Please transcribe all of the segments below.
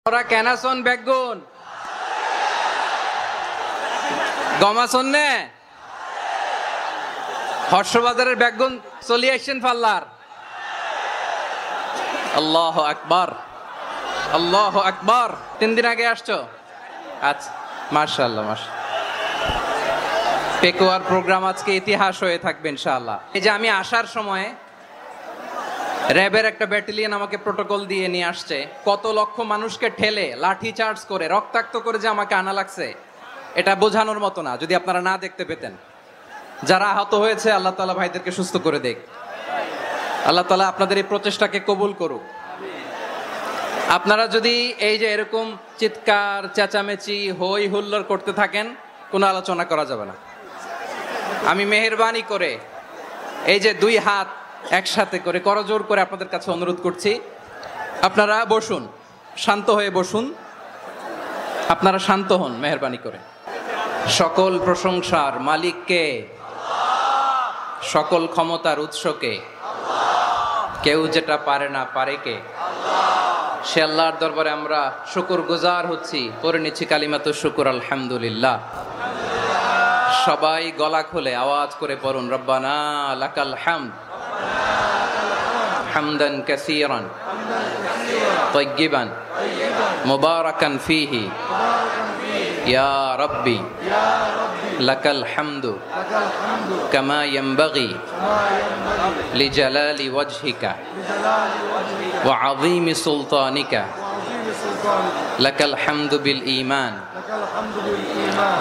ওরা কেনাসন বেগুন গমাসন নে হর্ষবাজারের বেগুন চলি আসছেন পাল্লার। আল্লাহ আকবার, আল্লাহ আকবার। 3 দিন আগে আসছো? আচ্ছা, মাশাআল্লাহ মাশাআল্লাহ। পেকুয়ার প্রোগ্রাম আজকে ইতিহাস হয়ে থাকবে ইনশাআল্লাহ। এই যে আমি আসার সময় র্যাবের একটা ব্যাটালিয়ন আমাকে প্রোটোকল দিয়ে নিয়ে আসছে, কত লক্ষ মানুষকে ঠেলে লাঠি চার্জ করে রক্তাক্ত করে যে আমাকে আনা লাগছে, এটা বোঝানোর মতো না যদি আপনারা না দেখতে পেতেন। যারা আহত হয়েছে আল্লাহ তাআলা ভাইদেরকে সুস্থ করে দেখ। আল্লাহ তাআলা আপনাদের এই প্রচেষ্টাকে কবুল করুক। আপনারা যদি এই যে এরকম চিৎকার চেঁচামেচি হই হুল্লোড় করতে থাকেন, কোনো আলোচনা করা যাবে না। আমি মেহেরবানি করে এই যে 2 হাত একসাথে করে করজোর করে আপনাদের কাছে অনুরোধ করছি, আপনারা বসুন, শান্ত হয়ে বসুন। আপনারা শান্ত হন মেহেরবানি করে। সকল প্রশংসার মালিককে, সকল ক্ষমতার উৎসকে, কেউ যেটা পারে না পারে কে? সে আল্লাহর দরবারে আমরা শুকর গুজার হচ্ছি, পড়ে নিচ্ছি কালিমাতুশ শুকর আলহামদুলিল্লাহ। সবাই গলা খুলে আওয়াজ করে পড়ুন, রব্বানা লাকাল হামদ হামদান কাসীরান তাইয়্যিবান মুবারাকান ফীহি ইয়া রাব্বি লাকাল হামদু কামা ইয়ানবাগি লিজালালি ওয়াজহিকা ওয়া আযীমি সুলতানিকা লাকাল হামদু বিল ঈমান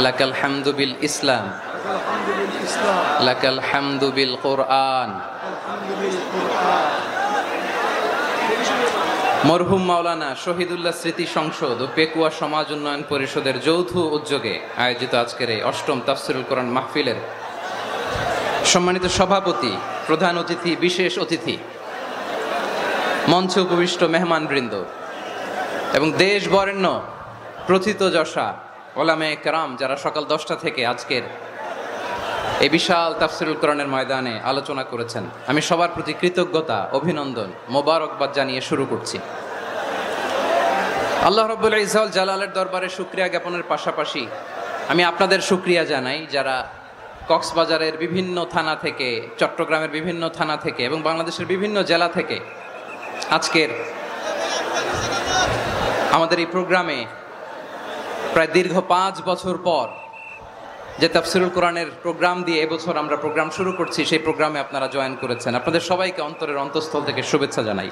লাকাল হামদু বিল ইসলাম লাকাল হামদু বিল কুরআন। মরহুম মাওলানা শহীদুল্লাহ স্মৃতি সংসদ ও পেকুয়া সমাজ উন্নয়ন পরিষদের যৌথ উদ্যোগে আয়োজিত আজকের এই 8ম তাফসীরুল কোরআন মাহফিলের সম্মানিত সভাপতি, প্রধান অতিথি, বিশেষ অতিথি, মঞ্চে উপবিষ্ট মেহমানবৃন্দ এবং দেশ বরেণ্য প্রথিতযশা ওলামায়ে কেরাম যারা সকাল 10টা থেকে আজকের এই বিশাল তাফসীরুল কোরআনের ময়দানে আলোচনা করেছেন, আমি সবার প্রতি কৃতজ্ঞতা, অভিনন্দন, মোবারকবাদ জানিয়ে শুরু করছি। আল্লাহ রাব্বুল ইজ্জত ওয়াল জালালের দরবারে শুকরিয়া জ্ঞাপনের পাশাপাশি আমি আপনাদের শুকরিয়া জানাই যারা কক্সবাজারের বিভিন্ন থানা থেকে, চট্টগ্রামের বিভিন্ন থানা থেকে এবং বাংলাদেশের বিভিন্ন জেলা থেকে আজকের আমাদের এই প্রোগ্রামে প্রায় দীর্ঘ 5 বছর পর যে তাফসীরুল কোরআনের প্রোগ্রাম দিয়ে এবছর আমরা প্রোগ্রাম শুরু করছি, সেই প্রোগ্রামে আপনারা জয়েন করেছেন। আপনাদের সবাইকে অন্তরের অন্তঃস্থল থেকে শুভেচ্ছা জানাই।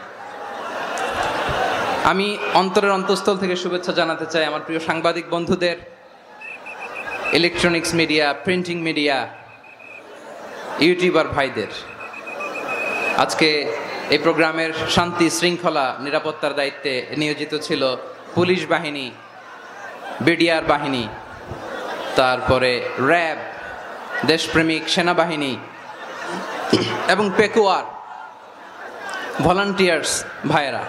আমি অন্তরের অন্তঃস্থল থেকে শুভেচ্ছা জানাতে চাই আমার প্রিয় সাংবাদিক বন্ধুদের, electronics media, printing media, YouTuber ভাইদের। আজকে এই প্রোগ্রামের শান্তি শৃঙ্খলা নিরাপত্তার দায়িত্বে নিয়োজিত ছিল পুলিশ বাহিনী, বিডিআর বাহিনী, তারপরে র্যাব, দেশপ্রেমিক সেনাবাহিনী এবং পেকুয়ার ভলান্টিয়ার্স ভাইয়েরা,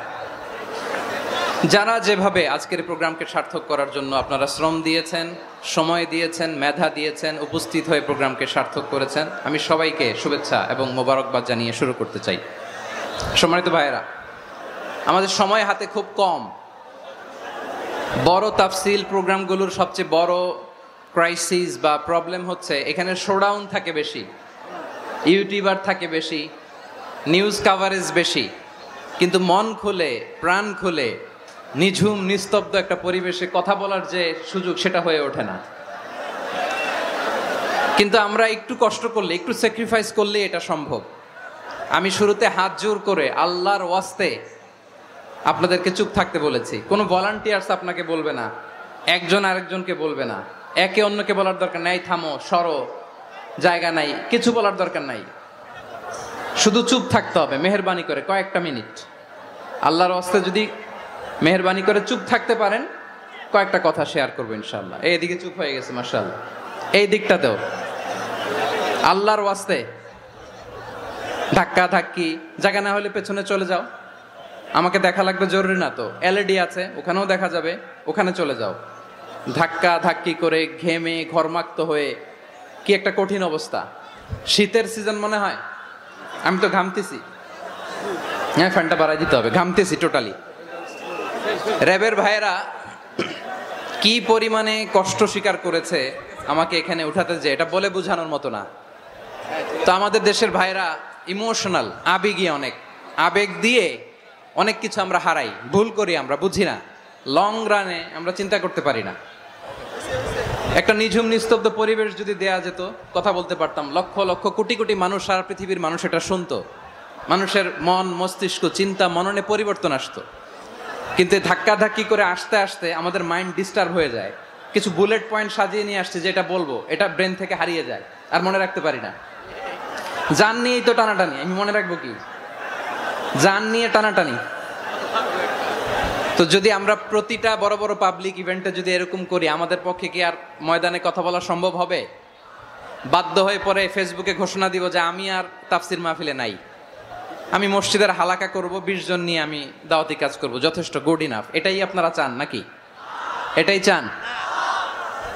যারা যেভাবে আজকের প্রোগ্রামকে সার্থক করার জন্য আপনারা শ্রম দিয়েছেন, সময় দিয়েছেন, মেধা দিয়েছেন, উপস্থিত হয়ে প্রোগ্রামকে সার্থক করেছেন, আমি সবাইকে শুভেচ্ছা এবং মোবারকবাদ জানিয়ে শুরু করতে চাই। সম্মানিত ভাইয়েরা, আমাদের সময় হাতে খুব কম। বড় তাফসীল প্রোগ্রামগুলোর সবচেয়ে বড় ক্রাইসিস বা প্রবলেম হচ্ছে এখানে শোডাউন থাকে বেশি, ইউটিউবার থাকে বেশি, নিউজ কাভারেজ বেশি, কিন্তু মন খুলে, প্রাণ খুলে, নিঝুম নিস্তব্ধ একটা পরিবেশে কথা বলার যে সুযোগ, সেটা হয়ে ওঠে না। কিন্তু আমরা একটু কষ্ট করলে, একটু স্যাক্রিফাইস করলে এটা সম্ভব। আমি শুরুতে হাত জোর করে আল্লাহর ওয়াস্তে আপনাদেরকে চুপ থাকতে বলেছি। কোনো ভলান্টিয়ার্স আপনাকে বলবে না, একজন আরেকজনকে বলবে না, একে অন্যকে বলার দরকার নাই, থামো, সরো, জায়গা নাই, কিছু বলার দরকার নাই। শুধু চুপ থাকতে হবে মেহেরবানি করে কয়েকটা মিনিট। আল্লাহর ওয়াস্তে যদি মেহেরবানি করে চুপ থাকতে পারেন, কয়েকটা কথা শেয়ার করবো ইনশাআল্লাহ। এইদিকে চুপ হয়ে গেছে মাশাআল্লাহ, এই দিকটাতেও আল্লাহর ওয়াস্তে ধাক্কা ধাক্কি, জায়গা না হলে পেছনে চলে যাও। আমাকে দেখা লাগবে জরুরি না তো, এলইডি আছে, ওখানেও দেখা যাবে, ওখানে চলে যাও। ধাক্কা ধাক্কি করে ঘেমে ঘরমাক্ত হয়ে কি একটা কঠিন অবস্থা। শীতের সিজন মনে হয়, আমি তো ঘামতেছি। হ্যাঁ, ফ্যানটা বাড়াই দিতে হবে, ঘামতেছি টোটালি। র্যাবের ভাইয়েরা কি পরিমাণে কষ্ট স্বীকার করেছে আমাকে এখানে উঠাতে, যে এটা বলে বোঝানোর মতো না। তো আমাদের দেশের ভাইরা ইমোশনাল, আবেগী, অনেক আবেগ দিয়ে অনেক কিছু আমরা হারাই, ভুল করি, আমরা বুঝি না, লং রানে আমরা চিন্তা করতে পারি না। একটা নিঝুম নিস্তব্ধ পরিবেশ যদি দেয়া যেত, কথা বলতে পারতাম, লক্ষ লক্ষ কোটি কোটি মানুষ, সারা পৃথিবীর মানুষ এটা শুনতো, মানুষের মন মস্তিষ্ক চিন্তা মননে পরিবর্তন আসতো। কিন্তু ধাক্কাধাক্কি করে আসতে আসতে আমাদের মাইন্ড ডিস্টার্ব হয়ে যায়। কিছু বুলেট পয়েন্ট সাজিয়ে নিয়ে আসছে, যেটা বলবো এটা ব্রেন থেকে হারিয়ে যায়, আর মনে রাখতে পারি না। জান নিয়েই তো টানাটানি, আমি মনে রাখবো কি? জান নিয়ে টানাটানি। তো যদি আমরা প্রতিটা বড় বড় পাবলিক ইভেন্টে যদি এরকম করি, আমাদের পক্ষে কি আর ময়দানে কথা বলা সম্ভব হবে? বাধ্য হয়ে পরে ফেসবুকে ঘোষণা দিব যে আমি আর তাফসির মাহফিলে নাই, আমি মসজিদের হালাকা করব, 20 জন নিয়ে আমি দাওয়াতি কাজ করব, যথেষ্ট, গুড ইনাফ। এটাই আপনারা চান নাকি? এটাই চান?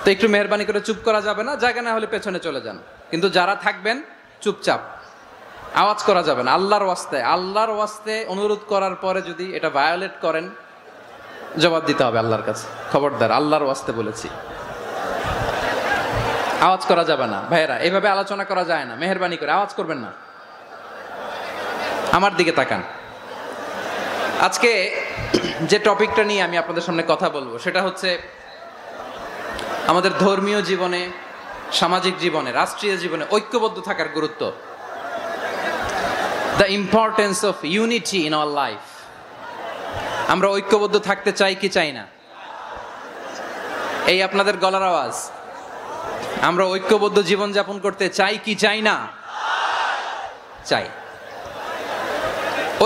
তো একটু মেহরবানি করে চুপ করা যাবে না? জায়গা না হলে পেছনে চলে যান, কিন্তু যারা থাকবেন চুপচাপ, আওয়াজ করা যাবে না। আল্লাহর ওয়াস্তে, আল্লাহর ওয়াস্তে অনুরোধ করার পরে যদি এটা ভায়োলেট করেন, জবাব দিতে হবে আল্লাহর কাছে। খবরদার, আল্লাহর ওয়াস্তে বলেছি, আওয়াজ করা যাবে না। ভাইয়েরা, এভাবে আলোচনা করা যায় না, মেহরবানি করে আওয়াজ করবেন না। আমার দিকে তাকান। আজকে যে টপিকটা নিয়ে আমি আপনাদের সামনে কথা বলবো, সেটা হচ্ছে আমাদের ধর্মীয় জীবনে, সামাজিক জীবনে, রাষ্ট্রীয় জীবনে ঐক্যবদ্ধ থাকার গুরুত্ব। The importance of unity in our life. আমরা ঐক্যবদ্ধ থাকতে চাই কি চাই না? এই আপনাদের গলার আওয়াজ। আমরা ঐক্যবদ্ধ জীবনযাপন করতে চাই কি চাই না? চাই।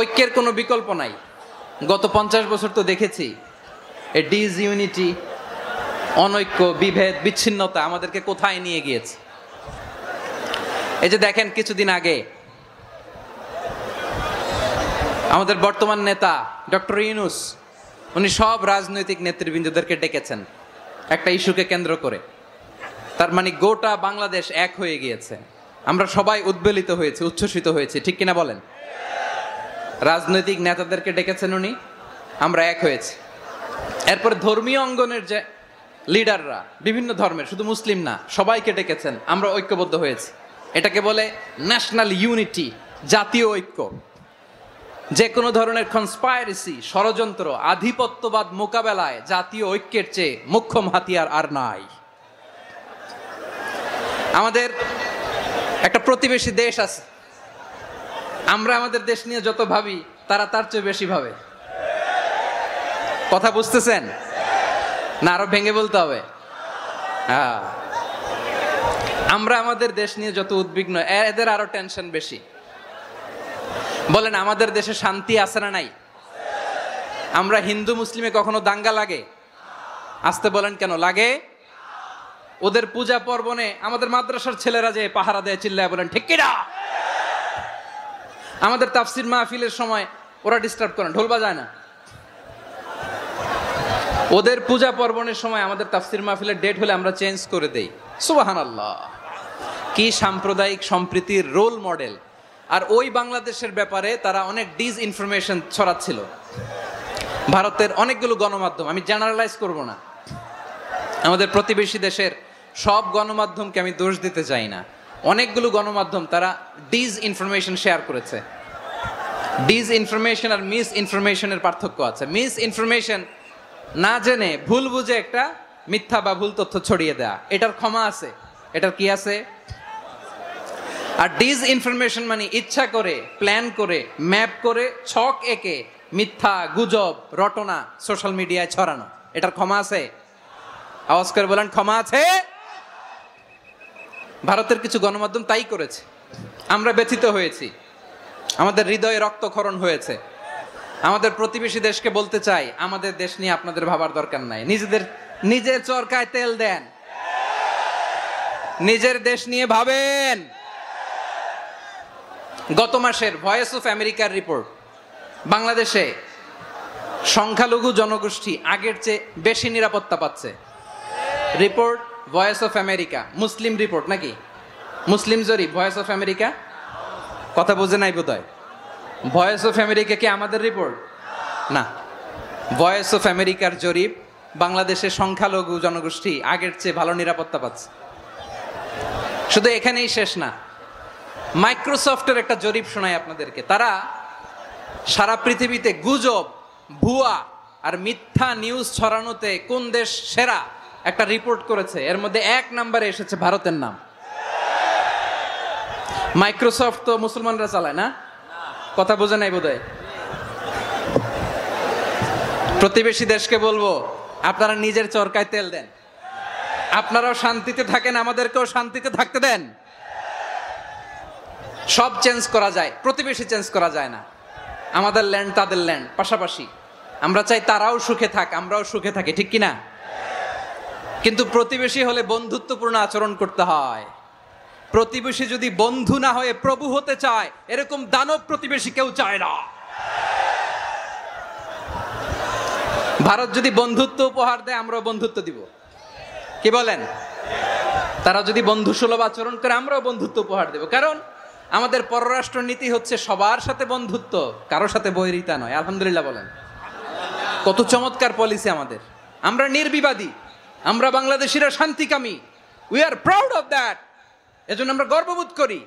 ঐক্যের কোনো বিকল্প নাই। গত 50 বছর তো দেখেছি এ ডিসইউনিটি, অনৈক্য, বিভেদ, বিচ্ছিন্নতা আমাদেরকে কোথায় নিয়ে গিয়েছে। এই যে দেখেন, কিছুদিন আগে আমাদের বর্তমান নেতা ডক্টর ইউনূস, উনি সব রাজনৈতিক নেতৃবৃন্দদেরকে ডেকেছেন একটা ইস্যুকে কেন্দ্র করে। তার মানে গোটা বাংলাদেশ এক হয়ে গিয়েছে। আমরা সবাই উদ্বেলিত হয়েছে, উচ্ছ্বসিত হয়েছে, ঠিক কিনা বলেন? রাজনৈতিক নেতাদেরকে ডেকেছেন উনি, আমরা এক হয়েছি। এরপরে ধর্মীয় অঙ্গনের যে লিডাররা, বিভিন্ন ধর্মের, শুধু মুসলিম না, সবাইকে ডেকেছেন, আমরা ঐক্যবদ্ধ হয়েছি। এটাকে বলে ন্যাশনাল ইউনিটি, জাতীয় ঐক্য। যে কোনো ধরনের কনস্পাইরেসি, ষড়যন্ত্র, আধিপত্যবাদ মোকাবেলায় জাতীয় ঐক্যের চেয়ে মোক্ষম হাতিয়ার আর নাই। আমাদের একটা প্রতিবেশী দেশ আছে, আমরা আমাদের দেশ নিয়ে যত ভাবি, তারা তার চেয়ে বেশি ভাবে। কথা বুঝতেছেন না? আরো ভেঙে বলতে হবে। হ্যাঁ, আমরা আমাদের দেশ নিয়ে যত উদ্বিগ্ন, এদের আরো টেনশন বেশি। বলেন, আমাদের দেশে শান্তি আছে না নাই? আমরা হিন্দু মুসলিমে কখনো দাঙ্গা লাগে? আসতে বলেন, কেন লাগে? ওদের পূজা পার্বণে আমাদের মাদ্রাসার ছেলেরা যে পাহারা দেয়, চিল্লায় বলেন ঠিক কিনা? আমাদের তাফসির মাহফিলের সময় ওরা ডিস্টার্ব করেন, ঢোল বাজায় না। ওদের পূজা পার্বণের সময় আমাদের তাফসির মাহফিলের ডেট হলে আমরা চেঞ্জ করে দেই। সুবহানাল্লাহ, কি সাম্প্রদায়িক সম্প্রীতির রোল মডেল। আর ওই বাংলাদেশের ব্যাপারে তারা অনেক ডিসইনফরমেশন ছড়াচ্ছিল। ভারতের অনেকগুলো গণমাধ্যম, আমি জেনারেলাইজ করব না, আমাদের প্রতিবেশী দেশের সব গণমাধ্যমকে আমি দোষ দিতে চাই না, অনেকগুলো গণমাধ্যম তারা ডিসইনফরমেশন শেয়ার করেছে। ডিসইনফরমেশন আর মিস ইনফরমেশনের পার্থক্য আছে। মিস ইনফরমেশন না জেনে ভুল বুঝে একটা মিথ্যা বা ভুল তথ্য ছড়িয়ে দেয়া, এটার ক্ষমা আছে, এটার কি আছে? আর ডিসইনফরমেশন মানে ইচ্ছা করে, প্ল্যান করে, ম্যাপ করে, ছক এঁকে মিথ্যা, গুজব, রটনা সোশ্যাল মিডিয়ায় ছড়ানো, এটার ক্ষমা আছে? আওয়াজ করে বলেন, ক্ষমা আছে? ভারতের কিছু গণমাধ্যম তাই করেছে। আমরা ব্যথিত হয়েছি, আমাদের হৃদয়ে রক্তক্ষরণ হয়েছে। আমাদের প্রতিবেশী দেশকে বলতে চাই, আমাদের দেশ নিয়ে আপনাদের ভাবার দরকার নাই। নিজের চরকায় তেল দেন, নিজের দেশ নিয়ে ভাবেন। গত মাসের ভয়েস অফ আমেরিকার রিপোর্ট, বাংলাদেশে সংখ্যালঘু জনগোষ্ঠী আগের চেয়ে বেশি নিরাপত্তা পাচ্ছে। Report voice of America, Muslim report নাকি? মুসলিম জরিপ, ভয়েস অফ আমেরিকা। কথা বুঝে নাই বোধহয়। ভয়েস অফ আমেরিকা কি আমাদের রিপোর্ট? না, ভয়েস অফ আমেরিকার জরিপ, বাংলাদেশের সংখ্যালঘু জনগোষ্ঠী আগের চেয়ে ভালো নিরাপত্তা পাচ্ছে। শুধু এখানেই শেষ না, মাইক্রোসফটের একটা জরিপ শোনায় আপনাদেরকে। তারা সারা পৃথিবীতে গুজব, ভুয়া আর মিথ্যা নিউজ ছড়ানোতে কোন দেশ সেরা একটা রিপোর্ট করেছে। এর মধ্যে 1 নম্বরে এসেছে ভারতের নাম। মাইক্রোসফট তো মুসলমানরা চালায় না, কথা বোঝে নাই বোধহয়। প্রতিবেশী দেশকে বলবো, আপনারা নিজের চরকায় তেল দেন, আপনারাও শান্তিতে থাকেন, আমাদেরকেও শান্তিতে থাকতে দেন। সব চেঞ্জ করা যায়, প্রতিবেশী চেঞ্জ করা যায় না। আমাদের ল্যান্ড তাদের ল্যান্ড, পাশাপাশি। আমরা চাই তারাও সুখে থাক, আমরাও সুখে থাকি, ঠিক কিনা? কিন্তু প্রতিবেশী হলে বন্ধুত্বপূর্ণ আচরণ করতে হয়। প্রতিবেশী যদি বন্ধু না হয়ে প্রভু হতে চায়, এরকম দানব প্রতিবেশী কেউ চায় না। ভারত যদি বন্ধুত্ব উপহার দেয়, আমরাও বন্ধুত্ব দিব, কি বলেন? তারা যদি বন্ধু সুলভ আচরণ করে, আমরাও বন্ধুত্ব উপহার দেব। কারণ আমাদের পররাষ্ট্র নীতি হচ্ছে সবার সাথে বন্ধুত্ব, কারোর সাথে বৈরিতা নয়। আলহামদুলিল্লাহ বলেন, কত চমৎকার পলিসি আমাদের। আমরা নির্বিবাদী, আমরা বাংলাদেশিরা শান্তিকামী, we are proud of that. এজন্য আমরা গর্ববোধ করি।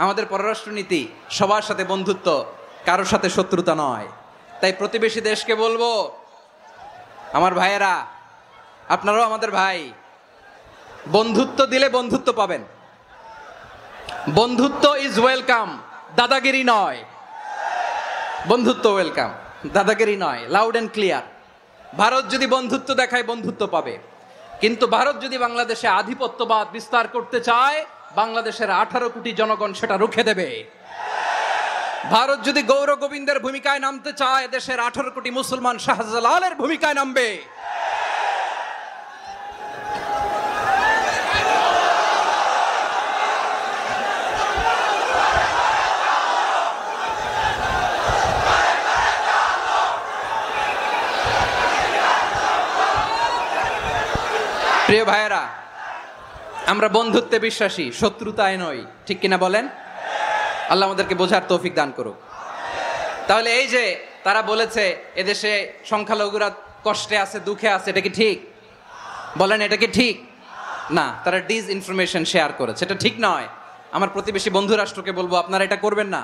আমাদের পররাষ্ট্র নীতি সবার সাথে বন্ধুত্ব, কারোর সাথে শত্রুতা নয়। তাই প্রতিবেশী দেশকে বলবো, আমার ভাইয়েরা, আপনারাও আমাদের ভাই, বন্ধুত্ব দিলে বন্ধুত্ব পাবেন। বন্ধুত্ব ইজ ওয়েলকাম, দাদাগিরি নয়। বন্ধুত্ব ওয়েলকাম, দাদাগিরি নয়, লাউড এন্ড ক্লিয়ার। ভারত যদি বন্ধুত্ব দেখায়, বন্ধুত্ব পাবে। কিন্তু ভারত যদি বাংলাদেশে আধিপত্যবাদ বিস্তার করতে চায়, বাংলাদেশের 18 কোটি জনগণ সেটা রুখে দেবে। ভারত যদি গৌর গোবিন্দের ভূমিকায় নামতে চায়, দেশের 18 কোটি মুসলমান শাহজালালের ভূমিকায় নামবে। প্রিয় ভাইয়েরা, আমরা বন্ধুত্বে বিশ্বাসী, শত্রুতায় নই, ঠিক কিনা বলেন? আল্লাহ আমাদেরকে বোঝার তৌফিক দান করুক। তাহলে এই যে তারা বলেছে এদেশে সংখ্যালঘুরা কষ্টে আছে, দুঃখে আছে, এটা কি ঠিক? বলেন, এটা কি ঠিক? না, তারা ডিস ইনফরমেশন শেয়ার করেছে, এটা ঠিক নয়। আমার প্রতিবেশী বন্ধু রাষ্ট্রকে বলবো, আপনারা এটা করবেন না,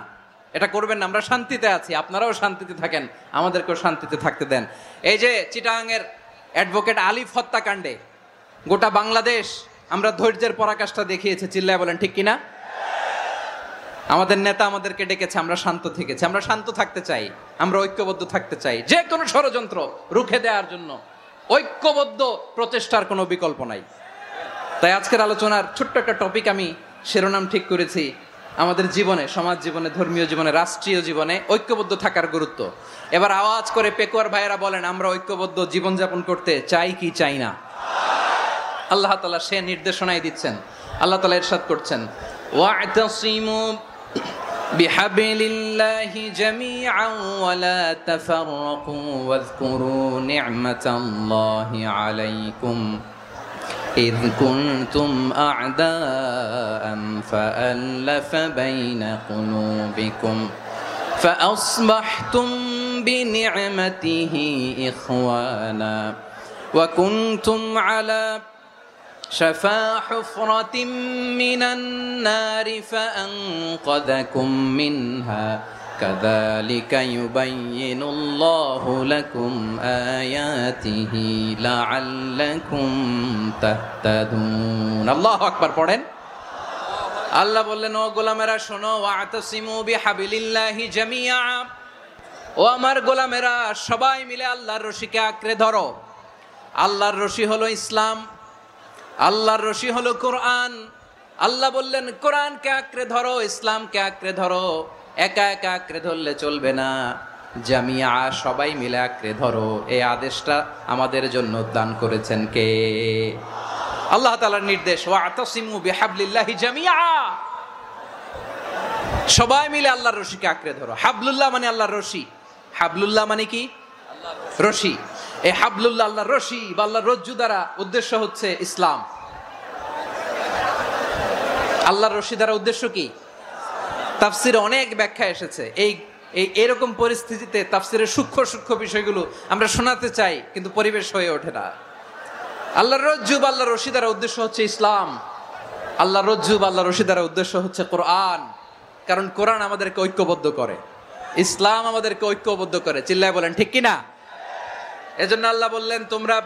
এটা করবেন না। আমরা শান্তিতে আছি, আপনারাও শান্তিতে থাকেন, আমাদেরকেও শান্তিতে থাকতে দেন। এই যে চিটাগাংয়ের অ্যাডভোকেট আলিফ হত্যাকাণ্ডে গোটা বাংলাদেশ আমরা ধৈর্যের পরাকাষ্ঠা দেখিয়েছে, চিল্লায় বলেন ঠিক কিনা? আমাদের নেতা আমাদেরকে ডেকেছে, আমরা শান্ত থেকেছি। আমরা শান্ত থাকতে চাই, আমরা ঐক্যবদ্ধ থাকতে চাই। যে কোনো ষড়যন্ত্র রুখে দেওয়ার জন্য ঐক্যবদ্ধ প্রচেষ্টার কোনো বিকল্প নাই। তাই আজকের আলোচনার ছোট্ট একটা টপিক আমি শিরোনাম ঠিক করেছি, আমাদের জীবনে, সমাজ জীবনে, ধর্মীয় জীবনে, রাষ্ট্রীয় জীবনে ঐক্যবদ্ধ থাকার গুরুত্ব। এবার আওয়াজ করে পেকুয়ার ভাইয়েরা বলেন, আমরা ঐক্যবদ্ধ জীবনযাপন করতে চাই কি চাই না? আল্লাহ তাআলা সে নির্দেশনাই দিচ্ছেন। আল্লাহ তাআলা ইরশাদ করছেন, ওয়া'তাসিমু বিহাবলিল্লাহি জামিআন ওয়া লা তাফাররাকু ওয়াযকুরু নি'মাতাল্লাহি আলাইকুম إذ كنتم أعداء فألف بين قلوبكم فأصبحتم بنعمته إخوانا وكنتم على شفا حفرة من النار فأنقذكم منها كذلك يبين الله لكم آياته لعلكم تهتدون الله أكبر পড়েন। আল্লাহ বললেন, ও গোলামেরা শোনো, ওয়া'তাসিমু বিহাবলিল্লাহি জামিআ, ও আমার গোলামেরা সবাই মিলে আল্লাহর রশিকে আঁকড়ে ধরো। আল্লাহর রশি হলো ইসলাম, আল্লাহর রশি হলো কোরআন। আল্লাহ বললেন, কোরআনকে আঁকড়ে ধরো, ইসলামকে আঁকড়ে ধরো। একা একা আঁকড়ে ধরলে চলবে না, জামিয়া, সবাই মিলে আঁকড়ে ধরো। এই আদেশটা আমাদের জন্য দান করেছেন কে? আল্লাহ তাআলার নির্দেশ, ওয়া'তাসিমু বিহাবলিল্লাহি জামিআ, সবাই মিলে আল্লাহর রশিকে আঁকড়ে ধরো। হাবলুল্লাহ মানে আল্লাহর রশি। হাবলুল্লাহ মানে কি? রশি। এই হাবলুল্লাহ আল্লাহর রশি বা আল্লাহর রজ্জু দ্বারা উদ্দেশ্য হচ্ছে ইসলাম। আল্লাহর রশি দ্বারা উদ্দেশ্য কি? তাফসিরে অনেক ব্যাখ্যা এসেছে। এই এরকম পরিস্থিতিতে তাফসিরের সূক্ষ্ম সূক্ষ্ম বিষয়গুলো আমরা শোনাতে চাই, কিন্তু পরিবেশ হয়ে ওঠে না। আল্লাহর রজ্জুব, আল্লাহর রশি দ্বারা উদ্দেশ্য হচ্ছে ইসলাম। আল্লাহর রজ্জুব, আল্লাহর রশি দ্বারা উদ্দেশ্য হচ্ছে কোরআন। কারণ কোরআন আমাদেরকে ঐক্যবদ্ধ করে, ইসলাম আমাদেরকে ঐক্যবদ্ধ করে। চিল্লায় বলেন ঠিক কিনা? এজন্য আল্লাহ বললেন, তোমরা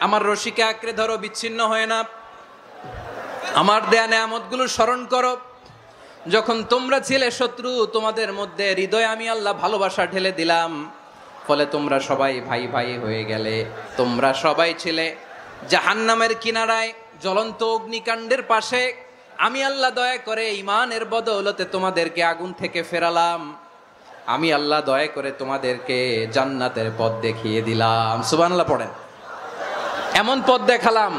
আমার রশিকে আঁকড়ে ধরো, বিচ্ছিন্ন হয় না। আমার দেয়া নেয়ামতগুলো স্মরণ করো। যখন তোমরা ছিলে শত্রু, তোমাদের মধ্যে হৃদয়ে আমি আল্লাহ ভালোবাসা ঢেলে দিলাম, ফলে তোমরা সবাই ভাই ভাই হয়ে গেলে। তোমরা সবাই ছিলে জাহান্নামের কিনারায়, জ্বলন্ত অগ্নিকাণ্ডের পাশে। আমি আল্লাহ দয়া করে ঈমানের বদৌলতে তোমাদেরকে আগুন থেকে ফেরালাম। আমি আল্লাহ দয়া করে তোমাদেরকে জান্নাতের পথ দেখিয়ে দিলাম। সুবহানাল্লাহ পড়েন। এমন পথ দেখালাম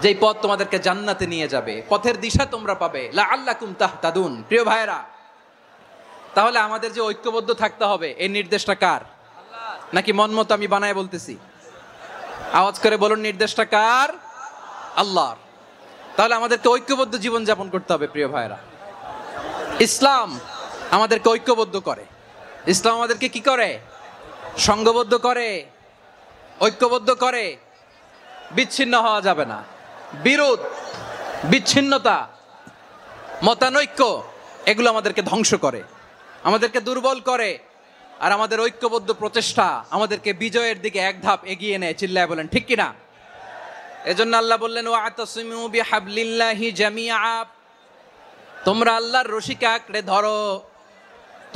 যেই পথ তোমাদেরকে জান্নাতে নিয়ে যাবে, পথের দিশা তোমরা পাবে। লাআল্লাকুম তাহতাদুন। প্রিয় ভাইরা, তাহলে আমাদের যে ঐক্যবদ্ধ থাকতে হবে, এই নির্দেশটা কার? নাকি মন মতো আমি বানায় বলতেছি? আওয়াজ করে বলুন, নির্দেশটা কার? আল্লাহর। তাহলে আমাদেরকে ঐক্যবদ্ধ জীবন যাপন করতে হবে। প্রিয় ভাইরা, ইসলাম আমাদেরকে ঐক্যবদ্ধ করে। ইসলাম আমাদেরকে কি করে? সংঘবদ্ধ করে, ঐক্যবদ্ধ করে। বিচ্ছিন্ন হওয়া যাবে না। বিরোধ, বিচ্ছিন্নতা, মতানৈক্য, এগুলো আমাদেরকে ধ্বংস করে, আমাদেরকে দুর্বল করে। আর আমাদের ঐক্যবদ্ধ প্রচেষ্টা আমাদেরকে বিজয়ের দিকে এক ধাপ এগিয়ে নেয়। চিল্লায় বলেন ঠিক কিনা? এজন্য আল্লাহ বললেন, ওয়াতাসিমু বিহাবলিল্লাহি জামিআ। তোমরা আল্লাহর রশিকে আঁকড়ে ধরো,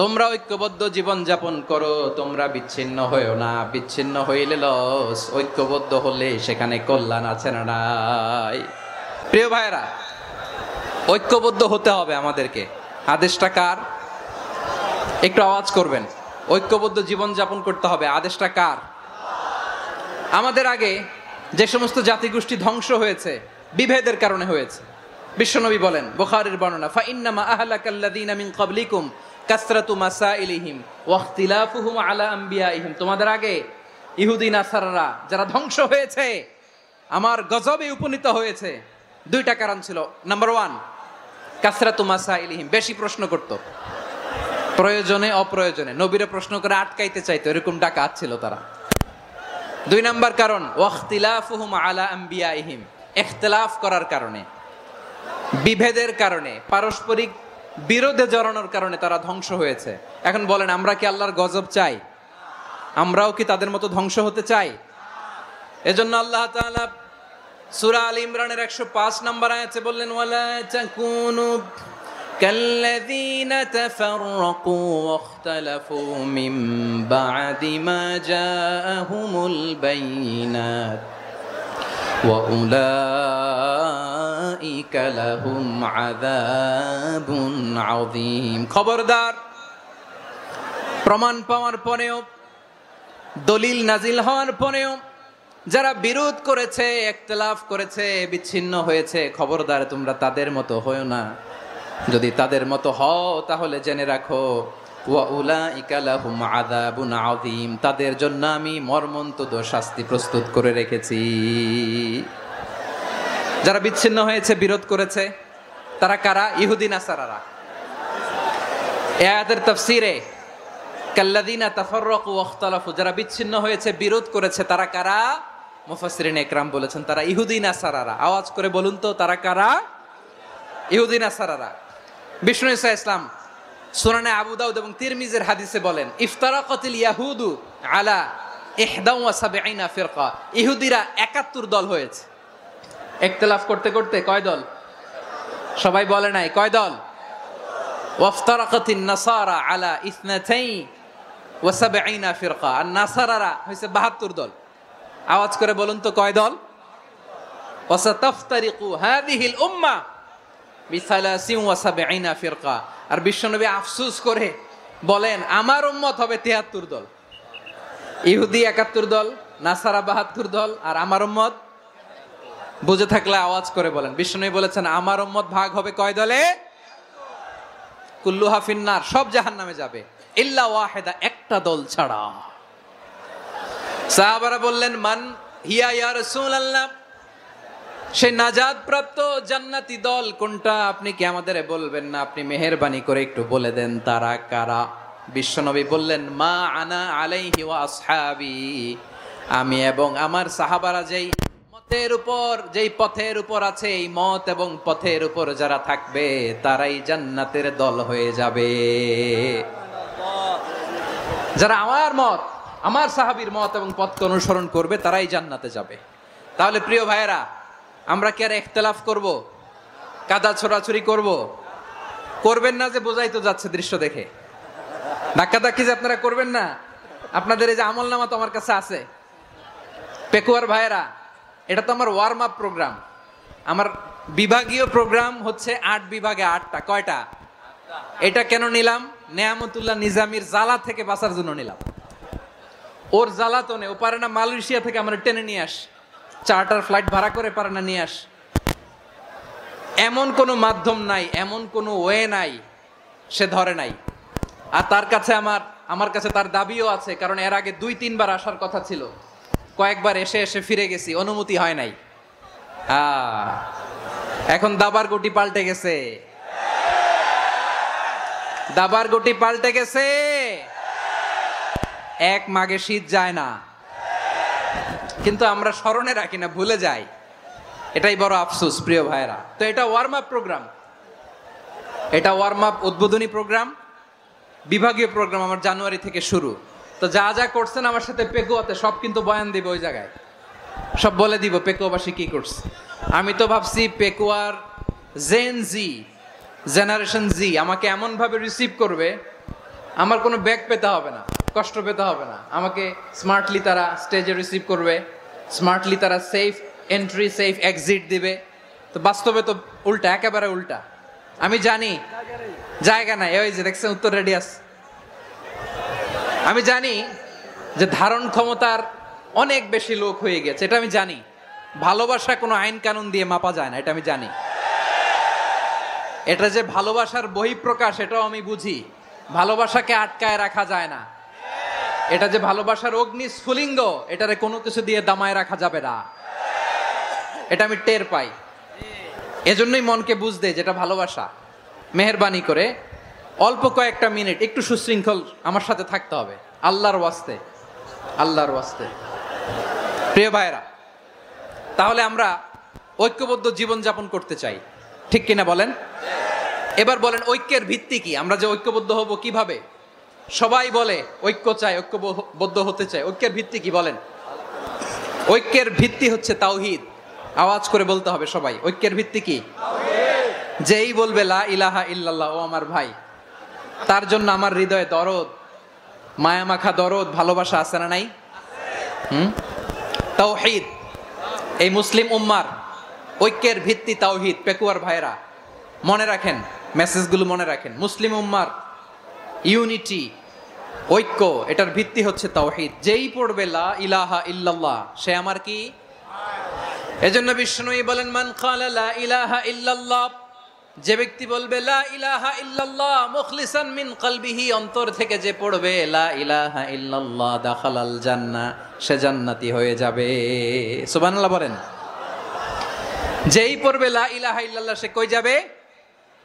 তোমরা ঐক্যবদ্ধ জীবন যাপন করো, তোমরা বিচ্ছিন্ন হইও না। বিচ্ছিন্ন হইলে লস, ঐক্যবদ্ধ হলে সেখানে কল্যাণ আছে না নাই? প্রিয় ভাইরা, ঐক্যবদ্ধ হতে হবে আমাদেরকে। আদেশটা কার? একটু আওয়াজ করবেন। ঐক্যবদ্ধ জীবন যাপন করতে হবে, আদেশটা কার? আমাদের আগে যে সমস্ত জাতিগোষ্ঠী ধ্বংস হয়েছে, বিভেদের কারণে হয়েছে। বিশ্বনবী বলেন, বুখারীর বর্ণনা, ফাইন্নামা আহলাকাল্লাযীনা মিন ক্বাবলিকুম কাসরাতু মাসাইলিহিম ওয়া ইখতিলাফুহুম আলা আমবিয়াইহিম। তোমাদের আগে ইহুদি নাসারারা যারা ধ্বংস হয়েছে, আমার গজবে উপনীত হয়েছে, দুইটা কারণ ছিল। নাম্বার 1, কাসরাতু মাসাইলিহিম, বেশি প্রশ্ন করত, প্রয়োজনে অপ্রয়োজনে নবীরে প্রশ্ন করে আটকাইতে চাইতো, এরকম ডাকাত ছিল তারা। 2 নাম্বার কারণ, ওয়া ইখতিলাফুহুম আলা আমবিয়াইহিম, ইখতিলাফ করার কারণে, বিভেদের কারণে, পারস্পরিক বিরোধে জড়ানোর কারণে তারা ধ্বংস হয়েছে। এখন বলেন, আমরা কি আল্লাহর গজব চাই? আমরাও কি তাদের মতো ধ্বংস হতে চাই? এজন্য আল্লাহ তাআলা সূরা আল ইমরানের 105 নম্বর আয়াতে বললেন, ওয়ালা তাকুনু কাল্লাযীনা তাফাররাকু ওয়াখতালাফু মিন বা'দি মা জাআহুমুল বাইয়িনাত ওয়া উলাইকা লাহুম আযাবুন আযীম। খবরদার, প্রমাণ পাওয়ার পরেও, দলিল নাজিল হওয়ার পরেও যারা বিরোধ করেছে, ইখতিলাফ করেছে, বিচ্ছিন্ন হয়েছে, খবরদার তোমরা তাদের মতো হয়ো না। যদি তাদের মতো হও তাহলে জেনে রাখো, ওয়া উলাইকা লাহুম আযাবুন আযীম, তাদের জন্য আমি মর্মন্তুদ শাস্তি প্রস্তুত করে রেখেছি। যারা বিচ্ছিন্ন হয়েছে, বিরোধ করেছে, তারা কারা? ইহুদি নাসারারা। এই আয়াতের তাফসীরে কাল্লাযীনা তাফাররাকু ওয়াখতালাফু, যারা বিচ্ছিন্ন হয়েছে, বিরোধ করেছে, তারা কারা? মুফাসসিরিন ইকরাম বলেছেন তারা ইহুদি নাসারারা। আওয়াজ করে বলুন তো, তারা কারা? ইহুদি নাসারারা। বিষ্ণু ঈসা ইসলাম সুনানে আবু দাউদ এবং তিরমিজির হাদিসে বলেন, ইফতারাকাতিল ইয়াহুদু আলা 71 ফিরকা। ইহুদিরা 71 দল হয়েছে। ইখতিলাফ করতে করতে কয় দল? সবাই বলে নাই, কয় দল? ওয়াফতারাকাতিন নাসারা আলা 72 ফিরকা। আর নাসারারা হইছে 72 দল। আওয়াজ করে বলুন তো, কয় দল? ওয়াসাতাফতারিকু হাযিহিল উম্মাহ বি73 ফিরকা। আর বিশ্বনবী আফসোস করে বলেন, আমার উম্মত হবে 73 দল। ইহুদি 71 দল, নাসারা 72 দল, আর আমার উম্মত, বুঝে থাকলে আওয়াজ করে বলেন। বিশ্বনবী বলেছেন, আমার উম্মত ভাগ হবে কয় দলে? কুল্লুহা ফিন্নার, সব জাহান্নামে যাবে, ইল্লা ওয়াহিদা, একটা দল ছাড়া। সাহাবারা বললেন, মান হিয়া ইয়া রাসূলুল্লাহ, সেই নাজাত প্রাপ্ত জান্নাতি দল কোনটা? আপনি কি আমাদের বলবেন না? আপনি মেহেরবানি করে একটু বলে দেন তারা কারা। বিশ্বনবী বললেন, মা আনা আলাইহি ওয়া আসহাবি, আমি এবং আমার সাহাবারা যেই পথের উপর আছে, এই মত এবং পথের উপর যারা থাকবে তারাই জান্নাতের দল হয়ে যাবে। যারা আমার সাহাবীর মত এবং পথকে অনুসরণ করবে তারাই জান্নাতে যাবে। তাহলে প্রিয় ভাইয়েরা, আমরা কি আর ইখতিলাফ করব, কাদা ছোড়াছুরি করবেন না? যে বোঝাই তো যাচ্ছে দৃশ্য দেখে, ধাক্কাধাক্কি যে আপনারা করবেন না। আপনাদের এই যে আমলনামা তো আমার কাছে আছে। পেকুয়ার ভাইয়েরা, এটা তো আমার ওয়ার্ম আপ প্রোগ্রাম। আমার বিভাগীয় প্রোগ্রাম হচ্ছে 8 বিভাগে 8টা। কয়টা? এটা কেন নিলাম? নেয়ামতুল্লাহ নিজামীর জ্বালা থেকে বাঁচার জন্য নিলাম। ওর জ্বালাতনে ও পারে না মালয়েশিয়া থেকে আমরা টেনে নিয়ে আস, চার্টার ফ্লাইট ভাড়া করে পারে না নিয়ে আস। এমন কোনো মাধ্যম নাই, এমন কোনো ওয়ে নাই, সে ধরে নাই। আর তার কাছে আমার কাছে তার দাবিও আছে, কারণ এর আগে 2-3 বার আসার কথা ছিল। কয়েকবার এসে ফিরে গেছি, অনুমতি হয় নাই। এখন দাবার গুটি পাল্টে গেছে, দাবার গুটি পাল্টে গেছে। এক মাঘে শীত যায় না, কিন্তু আমরা স্মরণে রাখি না, ভুলে যাই। এটাই বড় আফসোস প্রিয় ভাইরা। তো এটা ওয়ার্ম আপ প্রোগ্রাম, এটা ওয়ার্ম আপ উদ্বোধনী প্রোগ্রাম, বিভাগীয় প্রোগ্রাম আমার জানুয়ারি থেকে শুরু। তো যা যা করছেন আমার সাথে পেকুয়াতে সব কিন্তু বয়ান দিব, ওই জায়গায় সব বলে দিব পেকুয়াবাসী কি করছে। আমি তো ভাবছি পেকুয়ার জেনারেশন জি আমাকে এমন ভাবে রিসিভ করবে, আমার কোনো ব্যাগ পেতে হবে না, কষ্ট পেতে হবে না। আমাকে স্মার্টলি তারা স্টেজে রিসিভ করবে, স্মার্টলি তারা সেফ এন্ট্রি সেফ এক্সিট দিবে। তো বাস্তবে তো উল্টা, একেবারে উল্টা। আমি জানি জায়গা নাই, ওই যে দেখছেন উত্তর রেডিয়াস। আমি জানি যে ধারণ ক্ষমতার অনেক বেশি লোক হয়ে গেছে, এটা আমি জানি। ভালোবাসা কোনো আইন কানুন দিয়ে মাপা যায় না, এটা আমি জানি। এটা যে ভালোবাসার বহিঃপ্রকাশ, এটাও আমি বুঝি। ভালোবাসাকে আটকায় রাখা যায় না। এটা যে ভালোবাসার অগ্নি স্ফুলিঙ্গ, এটারে কোনো কিছু দিয়ে দামায় রাখা যাবে না, এটা আমি টের পাই। এজন্যই মনকে বুঝতে যেটা ভালোবাসা। মেহেরবানি করে অল্প কয়েকটা মিনিট একটু সুশৃঙ্খল আমার সাথে থাকতে হবে, আল্লাহর ওয়াস্তে, আল্লাহর ওয়াস্তে। প্রিয় ভাইরা, তাহলে আমরা ঐক্যবদ্ধ জীবন যাপন করতে চাই, ঠিক কিনা বলেন? এবার বলেন ঐক্যের ভিত্তি কি? আমরা যে ঐক্যবদ্ধ হব কিভাবে? সবাই বলে ঐক্য চাই, ঐক্যবদ্ধ হতে চাই। ঐক্যের ভিত্তি কি বলেন? ঐক্যের ভিত্তি হচ্ছে তাওহীদ। আওয়াজ করে বলতে হবে সবাই, ঐক্যের ভিত্তি কি? যেই বলবে লা ইলাহা ইল্লাল্লাহ, ও আমার ভাই, তার জন্য আমার হৃদয়ে দরদ, মায়ামাখা দরদ, ভালোবাসা আছে না নাই? তাওহীদ। এই মুসলিম উম্মার ঐক্যের ভিত্তি তাওহীদ। পেকুয়ার ভাইরা মনে রাখেন, মেসেজগুলো মনে রাখেন। মুসলিম উম্মার ইউনিটি, ঐক্য, এটার ভিত্তি হচ্ছে তাওহীদ। যেই পড়বে লা ইলাহা ইল্লাল্লাহ, সে আমার কি? এজন্য বিষ্ণুই বলেন, মান ক্বালা লা ইলাহা ইল্লাল্লাহ, যে ব্যক্তি বলবে লা ইলাহা ইল্লাল্লাহ মুখলিসান মিন কলবিহি, অন্তর থেকে যে পড়বে লা ইলাহা ইল্লাল্লাহ, দাখালাল জান্নাহ, সে জান্নাতি হয়ে যাবে। সুবহানাল্লাহ বলেন। যেই পড়বে লা ইলাহা ইল্লাল্লাহ, সে কই যাবে?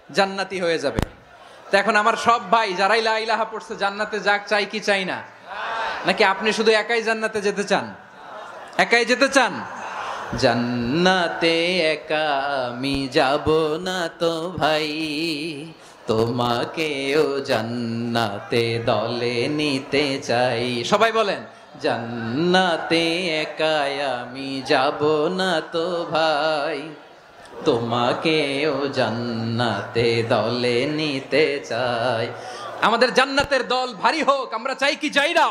জান্নাতি হয়ে যাবে। তো এখন আমার সব ভাই যারাই লা ইলাহা পড়ছে জান্নাতে যাক, চাই কি চাই না? নাকি আপনি শুধু একাই জান্নাতে যেতে চান? একাই যেতে চান? জান্নাতে একা আমি যাব না তো ভাই, তোমাকেও জান্নাতে দলে নিতে চাই। সবাই বলেন, জান্নাতে একা আমি যাব না তো ভাই, তোমাকেও জান্নাতে দলে নিতে চাই। আমাদের জান্নাতের দল ভারী হোক, আমরা চাই কি চাই না?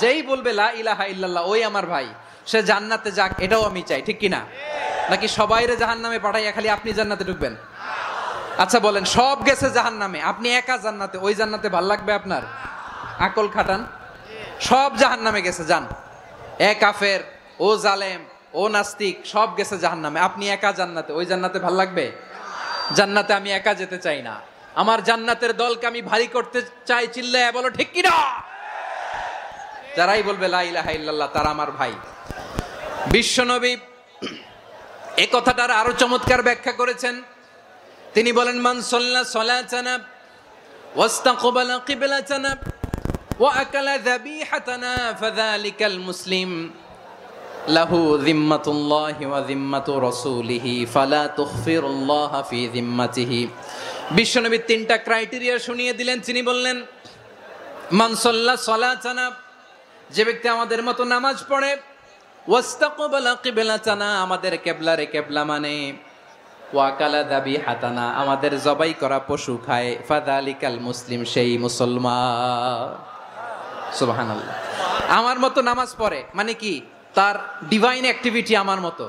যেই বলবে লা ইলাহা ইল্লাল্লাহ, ওই আমার ভাই, সে জান্নাতে যাক, এটাও আমি চাই, ঠিক কিনা? নাকি সবাইরে জাহান্নামে পাঠাইয়া খালি আপনি জান্নাতে ঢুকবেন? আচ্ছা বলেন, সব গেছে জাহান্নামে, আপনি একা জান্নাতে, ওই জান্নাতে ভাল লাগবে আপনার? আকল খাটান। সব জাহান্নামে গেছে, যান। এ কাফের, ও জালেম, ও নাস্তিক, সব গেছে জাহান্নামে, আপনি একা জান্নাতে, ওই জান্নাতে ভাল লাগবে? জান্নাতে আমি একা যেতে চাই না, আমার জান্নাতের দলকে আমি ভারী করতে চাই। চিল্লায় বলো ঠিক কিনা? যারাই বলবে লা ইলাহা ইল্লাল্লাহ, তারা আমার ভাই। বিশ্বনবী এই কথাটার আরো চমৎকার ব্যাখ্যা করেছেন। তিনি বলেন, মান সাল্লা সালাতানা ওয়াস্তাকবালা কিবলাতানা ওয়া আকালা যাবিহাতানা ফাযালিকাল মুসলিম লাহু যিম্মাতুল্লাহি ওয়া যিম্মাতু রাসূলিহি ফালা তুখফিরুল্লাহা ফি যিম্মাতিহি। বিশ্বনবী তিনটা ক্রাইটেরিয়া শুনিয়ে দিলেন। তিনি বললেন, মান সাল্লা সালাতানা, যে ব্যক্তি আমাদের মতো নামাজ পড়ে, ওয়াস্তাকবালা কিবলাতানা, আমাদের কিবলারে কিবলা মানে, ওয়া আকালা যাবিহাতানা, আমাদের জবাই করা পশু খায়, ফাযালিকাল মুসলিম, সেই মুসলমান। সুবহানাল্লাহ। আমার মতো নামাজ পড়ে মানে কি? তার ডিভাইন অ্যাক্টিভিটি আমার মতো,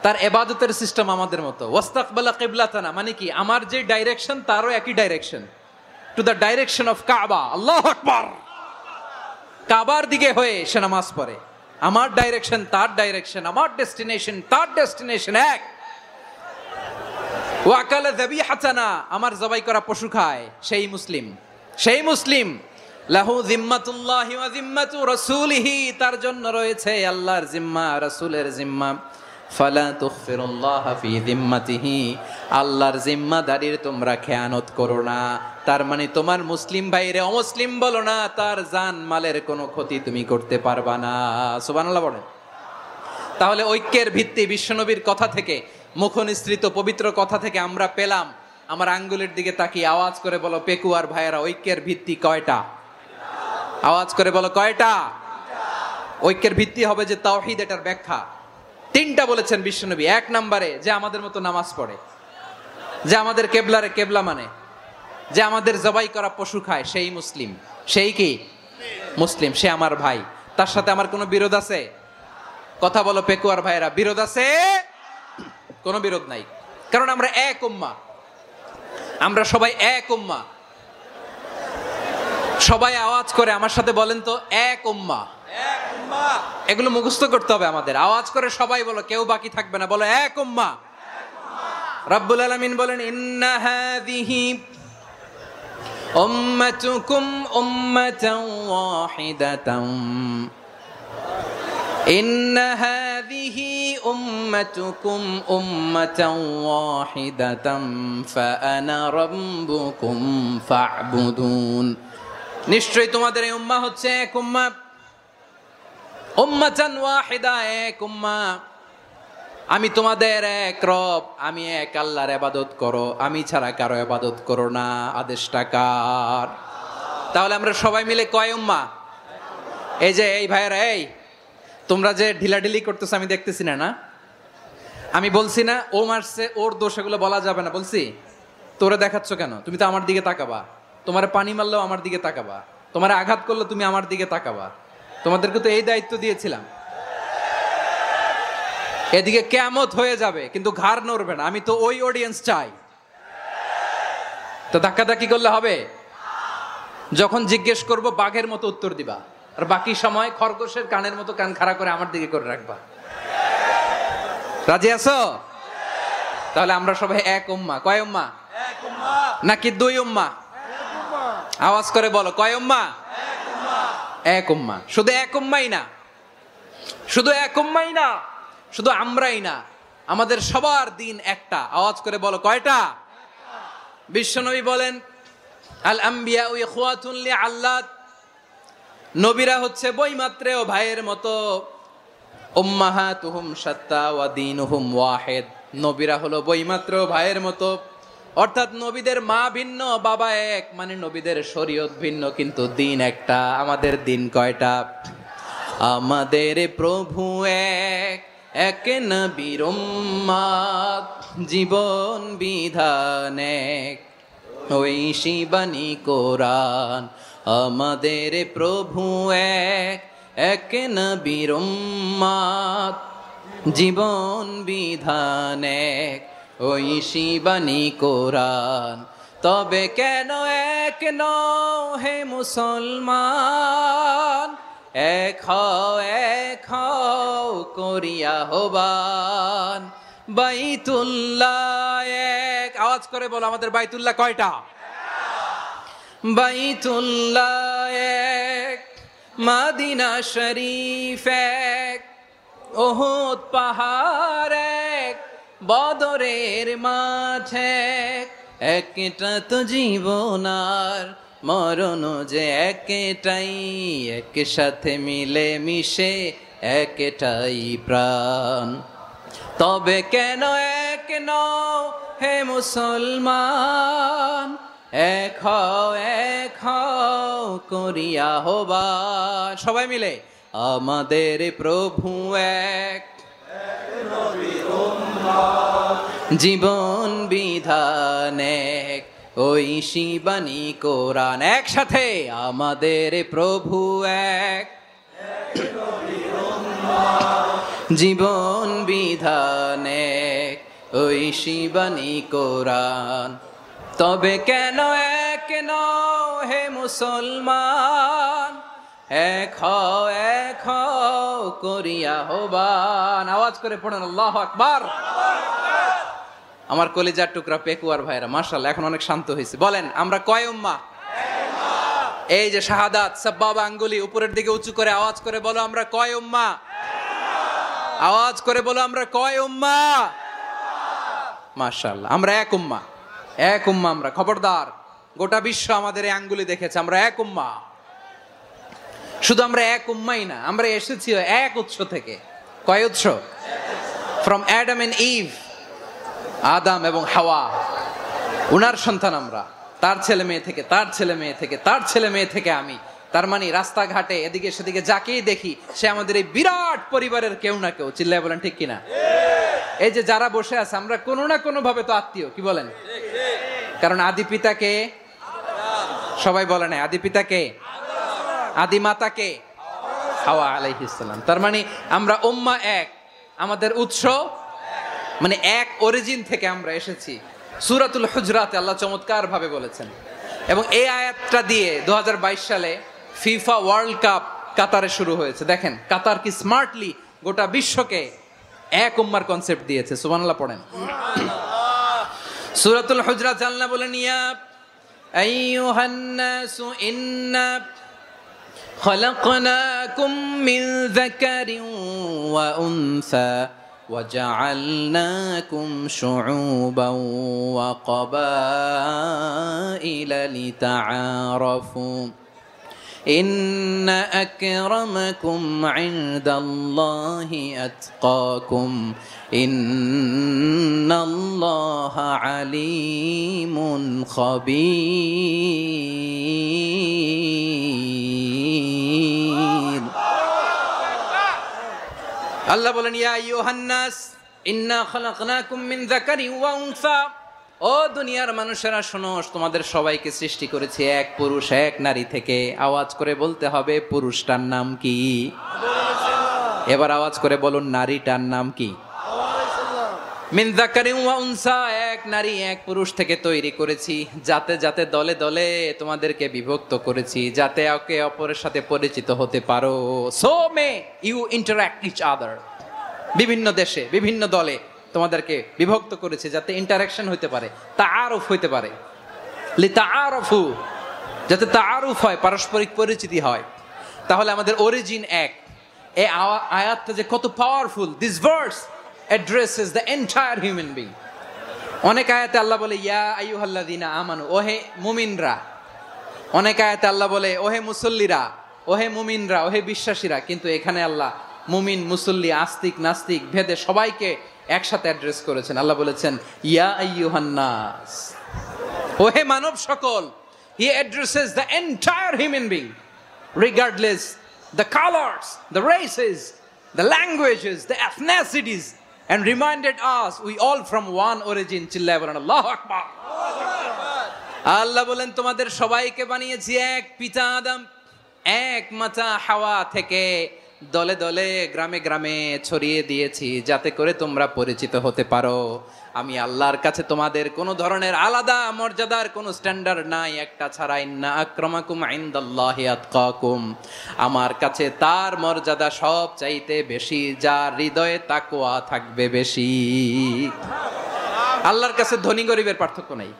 তার ইবাদতের সিস্টেম আমাদের মতো। ওয়াস্তাকবালা কিবলাতানা মানে কি? আমার যে ডাইরেকশন তারও একই direction, to the direction of কাবা। আল্লাহু আকবার। কাবার দিকে হয়ে সে নামাজ পড়ে। আমার ডাইরেকশন তার ডাইরেকশন, আমার ডেস্টিনেশন তার ডেস্টিনেশন এক। ওয়া আকালা যাবিহাতানা, আমার জবাই করা পশু খায়, সেই মুসলিম। সেই মুসলিম লাহু যিম্মাতুল্লাহি ওয়া যিম্মাতু রাসূলিহি, তার জন্য রয়েছে আল্লাহর জিম্মা, রাসূলের জিম্মা। ফালা তুখফিরুল্লাহা ফি যিম্মাতিহি, আল্লাহর জিম্মাদারির তোমরা খেয়ানত করো না। তার মানে তোমার মুসলিম ভাইরে অমুসলিম বলো না, তার জান মালের কোনো ক্ষতি তুমি করতে পারবা না। সুবহানাল্লাহ বলেন। তাহলে ঐক্যের ভিত্তি বিশ্বনবীর কথা থেকে, মুখনিসৃত পবিত্র কথা থেকে আমরা পেলাম। আমার আঙ্গুলের দিকে তাকিয়ে আওয়াজ করে বলো পেকুয়ার ভাইয়েরা, ঐক্যের ভিত্তি কয়টা? আওয়াজ করে বলো কয়টা? ঐক্যের ভিত্তি হবে যে তাওহীদ, এটার ব্যাখ্যা। তিনটা বলেছেন বিশ্বনবী। এক নম্বরে, যে আমাদের মতো নামাজ পড়ে, যে আমাদের কেবলারে কেবলা মানে, যে আমাদের জবাই করা পশু খায়, সেই মুসলিম। সেই কি? মুসলিম। সে আমার ভাই। তার সাথে আমার কোনো বিরোধ আছে? কথা বলো পেকুয়ার ভাইয়েরা, বিরোধ আছে? কোনো বিরোধ নাই, কারণ আমরা এক উম্মাহ। আমরা সবাই এক উম্মাহ। সবাই আওয়াজ করে আমার সাথে বলেন তো, এক উম্মাহ। এগুলো মুখস্থ করতে হবে আমাদের। আওয়াজ করে সবাই বলো, কেউ বাকি থাকবে না, বলো এক উম্মাহ। রব্বুল আলামিন বলেন, ইন্না হাযিহি উম্মাতুকুম উম্মাতান ওয়াহিদাতান, ইন্না হাযিহি উম্মাতুকুম উম্মাতান ওয়াহিদাতান ফাআনা রাব্বুকুম ফা'বুদুন। নিশ্চয়ই তোমাদের এই উম্মাহ হচ্ছে এক উম্মাহ। উম্মাতান ওয়াহিদা, এক উম্মাহ। আমি তোমাদের এক রব, আমি এক আল্লাহর ইবাদত করো, আমি ছাড়া কারো ইবাদত করো না। আদেশটা কার? তাহলে আমরা সবাই মিলে কয় উম্মাহ? এই যে এই ভাইয়েরা, এই তোমরা যে ঢিলাঢিলি করতেছো আমি দেখতেছি না। আমি বলছি না ও মারছে, ওর দোষ, এগুলো বলা যাবে না। বলছি তোরে দেখাচ্ছ কেন? তুমি তো আমার দিকে তাকাবা। তোমারে পানি মারলেও আমার দিকে তাকাবা। তোমারে আঘাত করলে তুমি আমার দিকে তাকাবা। তোমাদেরকে তো এই দায়িত্ব দিয়েছিলাম। এদিকে কিয়ামত হয়ে যাবে কিন্তু ঘাড় নড়বে না। আমি তো ওই অডিয়েন্স চাই। তো ধাক্কাধাক্কি করলে হবে? যখন জিজ্ঞেস করব বাঘের মতো উত্তর দিবা, আর বাকি সময় খরগোশের কানের মতো কান খাড়া করে আমার দিকে করে রাখবা। রাজি আছো? তাহলে আমরা সবাই এক উম্মাহ। কয় উম্মাহ? এক উম্মাহ। নাকি দুই উম্মাহ? আওয়াজ করে বলো, কয় উম্মাহ? এক উম্মাহ। এক উম্মাহ। শুধু এক উম্মাই না, শুধু এক উম্মাই না, শুধু আমরাই না, আমাদের সবার দিন একটা। আওয়াজ করে বলো কয়টা? বিশ্বনবী বলেন, আল আম্বিয়া ইখওয়াতুন লিআল্লাত, নবীরা হচ্ছে বৈমাত্রেয় ভাইয়ের মতো। উম্মাহাতুহুম শাত্তা ওয়া দীনুহুম ওয়াহিদ, নবীরা হলো বৈমাত্রেয় ভাইয়ের মতো। অর্থাৎ নবীদের মা ভিন্ন, বাবা এক, মানে নবীদের শরীয়ত ভিন্ন, কিন্তু দিন একটা। আমাদের দিন কয়টা? আমাদের প্রভু এক, এক নবীর উম্মত, জীবন বিধান এক, ওই শিবানী কোরআন। আমাদের প্রভু এক, এক নবীর উম্মত, জীবন বিধান এক, ওই শিবানী কোরআন। তবে কেন এক নও হে মুসলমান? এক হও করিয়া হবান। বাইতুল্লাহ এক। আওয়াজ করে বলো, আমাদের বাইতুল্লাহ কয়টা? বাইতুল্লাহ এক, মদিনা শরীফ এক, উহুদ পাহাড় এক, বদরের মাঠ এক, একটা তো জীবন আর মরণ যে একটাই, একসাথে মিলে মিশে একটাই প্রাণ। তবে কেন এক নও হে মুসলমান, এক হও করিয়া আহ্বান। সবাই মিলে আমাদের প্রভু এক, জীবন বিধান এক, ওই শিবানী কোরআন। একসাথে আমাদের প্রভু এক, জীবন বিধান এক, ওই শিবানী কোরআন। তবে কেন এক নও হে মুসলমান, এক হও করিয়া আহ্বান। আওয়াজ করে পড়েন আল্লাহু আকবার। আমার কলিজার টুকরা পেকুয়ার ভাইরা মাশাআল্লাহ এখন অনেক শান্ত হয়েছে। বলেন আমরা কয় উম্মাহ? এই যে শাহাদাত সাব্বাবা আঙ্গুলি উপরের দিকে উঁচু করে আওয়াজ করে বলো আমরা কয় উম্মাহ? আওয়াজ করে বলো আমরা কয় উম্মাহ? মাশাআল্লাহ আমরা এক উম্মাহ, এক উম্মাহ আমরা। খবরদার, গোটা বিশ্ব আমাদের এই আঙ্গুলি দেখেছে আমরা এক উম্মাহ। শুধু আমরা এক উম্মাই না, আমরা এসেছি এক উৎস থেকে। কয় উৎস? ফ্রম অ্যাডাম এন্ড ইভ, আদম এবং হাওয়া, উনার সন্তান আমরা। তার ছেলে মেয়ে থেকে, তার ছেলে মেয়ে থেকে, তার ছেলে মেয়ে থেকে আমি। তার মানে রাস্তাঘাটে এদিকে সেদিকে যাকেই দেখি সে আমাদের এই বিরাট পরিবারের কেউ না কেউ। চিল্লায় বলেন ঠিক কিনা? এই যে যারা বসে আছে আমরা কোনো না কোনো ভাবে তো আত্মীয়, কি বলেন? কারণ আদি পিতাকে সবাই বলে না, আদি পিতাকে, আদি মাতাকে হাওয়া আলাইহিস সালাম। তার মানে আমরা উম্মাহ এক, আমাদের উৎস মানে এক অরিজিন থেকে আমরা এসেছি। সূরাতুল হুজরাতে আল্লাহ চমৎকার ভাবে বলেছেন। এবং এই আয়াতটা দিয়ে 2022 সালে ফিফা ওয়ার্ল্ড কাপ কাতারে শুরু হয়েছে। দেখেন কাতার কি স্মার্টলি গোটা বিশ্বকে এক উম্মার কনসেপ্ট দিয়েছে। সুবহানাল্লাহ পড়েন। সূরাতুল হুজরাত আল্লাহ বলেন ইয়া আইয়ুহান নাসু ইন্না খলাকনাকুম মিন যাকারিন ওয়া উনসা وجعلناكم شعوبا وقبائل لتعارفوا إن أكرمكم عند الله أتقاكم إن الله عليم خبير। আল্লাহ বলেন ইয়া আইয়ুহান নাস ইন্না খালাকনাকুম মিন যাকারিন ওয়া উনসা, ও দুনিয়ার মানুষেরা শোনো, তোমাদের সবাইকে সৃষ্টি করেছি এক পুরুষ এক নারী থেকে। আওয়াজ করে বলতে হবে পুরুষটার নাম কি? এবার আওয়াজ করে বলুন নারীটার নাম কি? মিন যাকারিন ওয়া উনসা, এক নারী এক পুরুষ থেকে তৈরি করেছি। যাতে যাতে দলে দলে তোমাদেরকে বিভক্ত করেছি, যাতে একে অপরের সাথে পরিচিত হতে পারো। So may you interact each other. বিভিন্ন দেশে বিভিন্ন দলে তোমাদেরকে বিভক্ত করেছে যাতে ইন্টারাকশন হতে পারে, তাআরুফ হতে পারে। লিতাআরফু, যাতে তাআরুফ হয়, পারস্পরিক পরিচিতি হয়। তাহলে আমাদের অরিজিন এক। এই আয়াতটা যে কত powerful. This verse addresses the entire human being. অনেক আয়াতে আল্লাহ বলে ইয়া আইয়ুহাল্লাযীনা আমানু, ওহে মুমিনরা। অনেক আয়াতে আল্লাহ বলে ওহে মুসল্লিরা, ওহে মুমিনরা, ওহে বিশ্বাসীরা। কিন্তু এখানে আল্লাহ মুমিন মুসল্লি আস্তিক নাস্তিক ভেদে সবাইকে একসাথে অ্যাড্রেস করেছেন। আল্লাহ বলেছেন ইয়া আইয়ুহান নাস, ওহে মানব সকল। He addresses the entire human being regardless the colors, the races, the languages, the ethnicities, and reminded us we all from one origin. চিল্লায় বলেন আল্লাহু আকবার। আল্লাহ বলেন তোমাদের সবাইকে বানিয়েছি এক পিতা আদম, এক মাতা হাওয়া থেকে। দলে দলে গ্রামে গ্রামে ছড়িয়ে দিয়েছি যাতে করে তোমরা পরিচিত হতে পারো। আমি আল্লাহর কাছে তোমাদের কোনো ধরনের আলাদা মর্যাদার কোনো স্ট্যান্ডার্ড নাই একটা ছাড়া। ইন্না আক্রামাকুম ইনদাল্লাহি আতকাকুম, আমার কাছে তার মর্যাদা সব চাইতে বেশি যার হৃদয়ে তাকওয়া থাকবে বেশি। আল্লাহর কাছে ধনী গরিবের পার্থক্য নাই,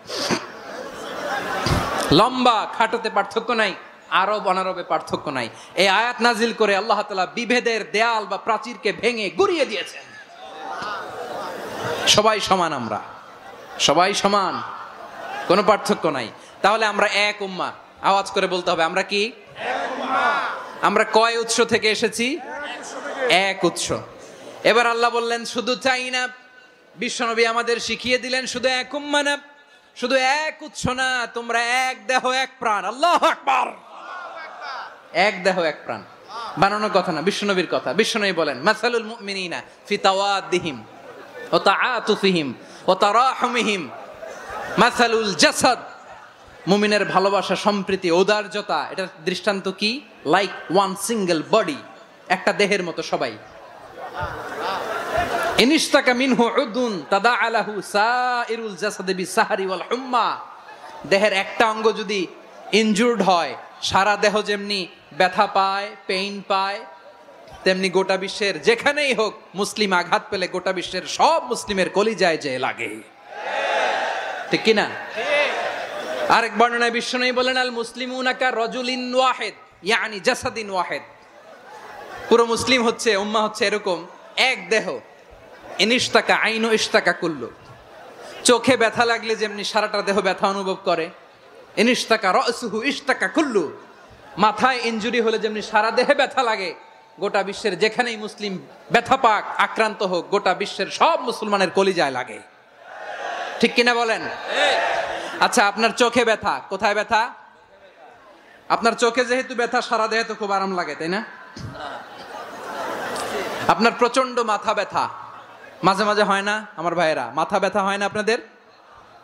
লম্বা খাটোতে পার্থক্য নাই, আরব অনারবে পার্থক্য নাই। এই আয়াত নাজিল করে আল্লাহ তাআলা বিভেদের দেয়াল বা প্রাচীরকে ভেঙে গুড়িয়ে দিয়েছেন। সবাই সমান, আমরা সবাই সমান। কোনো পার্থক্য নাই। তাহলে আমরা এক উম্মাহ, আওয়াজ করে বলতে হবে আমরা কি? আমরা কয় উৎস থেকে এসেছি? এক উৎস। এবার আল্লাহ বললেন শুধু চাই না, বিশ্বনবী আমাদের শিখিয়ে দিলেন শুধু এক উম্মাহ না, শুধু এক উৎস না, তোমরা এক দেহ এক প্রাণ। আল্লাহু আকবার। এক দেহ এক প্রাণ বানানোর কথা না, বিশ্বনবীর কথা। বিশ্বনবী বলেন মাসালুল মুমিনিনা ফি তাওয়াদ্দিহিম ওয়া তাআতুফিহিম ওয়া তারাহুমিহিম মাসালুল জাসাদ। মুমিনের ভালোবাসা, সম্প্রীতি, ঔদার্যতা, এটার দৃষ্টান্ত কি? লাইক ওয়ান সিঙ্গেল বডি, একটা দেহের মতো সবাই। ইনিশতাকা মিনহু উদুন তাদাআ লাহু সাইরুল জাসাদি বিসাহরি ওয়াল হুম্মা। দেহের একটা অঙ্গ যদি ইনজুরড হয়, সারা দেহ যেমনি ব্যথা পায়, পেইন পায়, তেমনি গোটা বিশ্বের যেখানেই হোক মুসলিম আঘাত পেলে গোটা বিশ্বের সব মুসলিমের কলিজায় যে লাগে, ঠিক কিনা? আরেক বর্ণনায় বিশ্বনবী বলেন আল মুসলিমুনা কা রাজুলিন ওয়াহিদ ইয়ানি জাসাদিন ওয়াহিদ। পুরো মুসলিম হচ্ছে, উম্মাহ হচ্ছে এরকম এক দেহ। ইনিশতাকা আইনু ইশতাকা কুল্লু। চোখে ব্যথা লাগলে যেমনি সারাটা দেহ ব্যথা অনুভব করে, ইনিশতাকা রাসুহু ইশতাকা কুল্লু। মাথায় ইনজুরি হলে যেমনি সারা দেহে ব্যথা লাগে, গোটা বিশ্বের যেখানেই মুসলিম ব্যথা পাক, আক্রান্ত হোক, গোটা বিশ্বের সব মুসলমানের কলিজায় লাগে, ঠিক কিনা বলেন? আচ্ছা, আপনার চোখে ব্যথা, কোথায় ব্যথা? আপনার চোখে যেহেতু ব্যথা, সারা দেহে তো খুব আরাম লাগে, তাই না? আপনার প্রচন্ড মাথা ব্যথা মাঝে মাঝে হয় না আমার ভাইয়েরা? মাথা ব্যথা হয় না আপনাদের?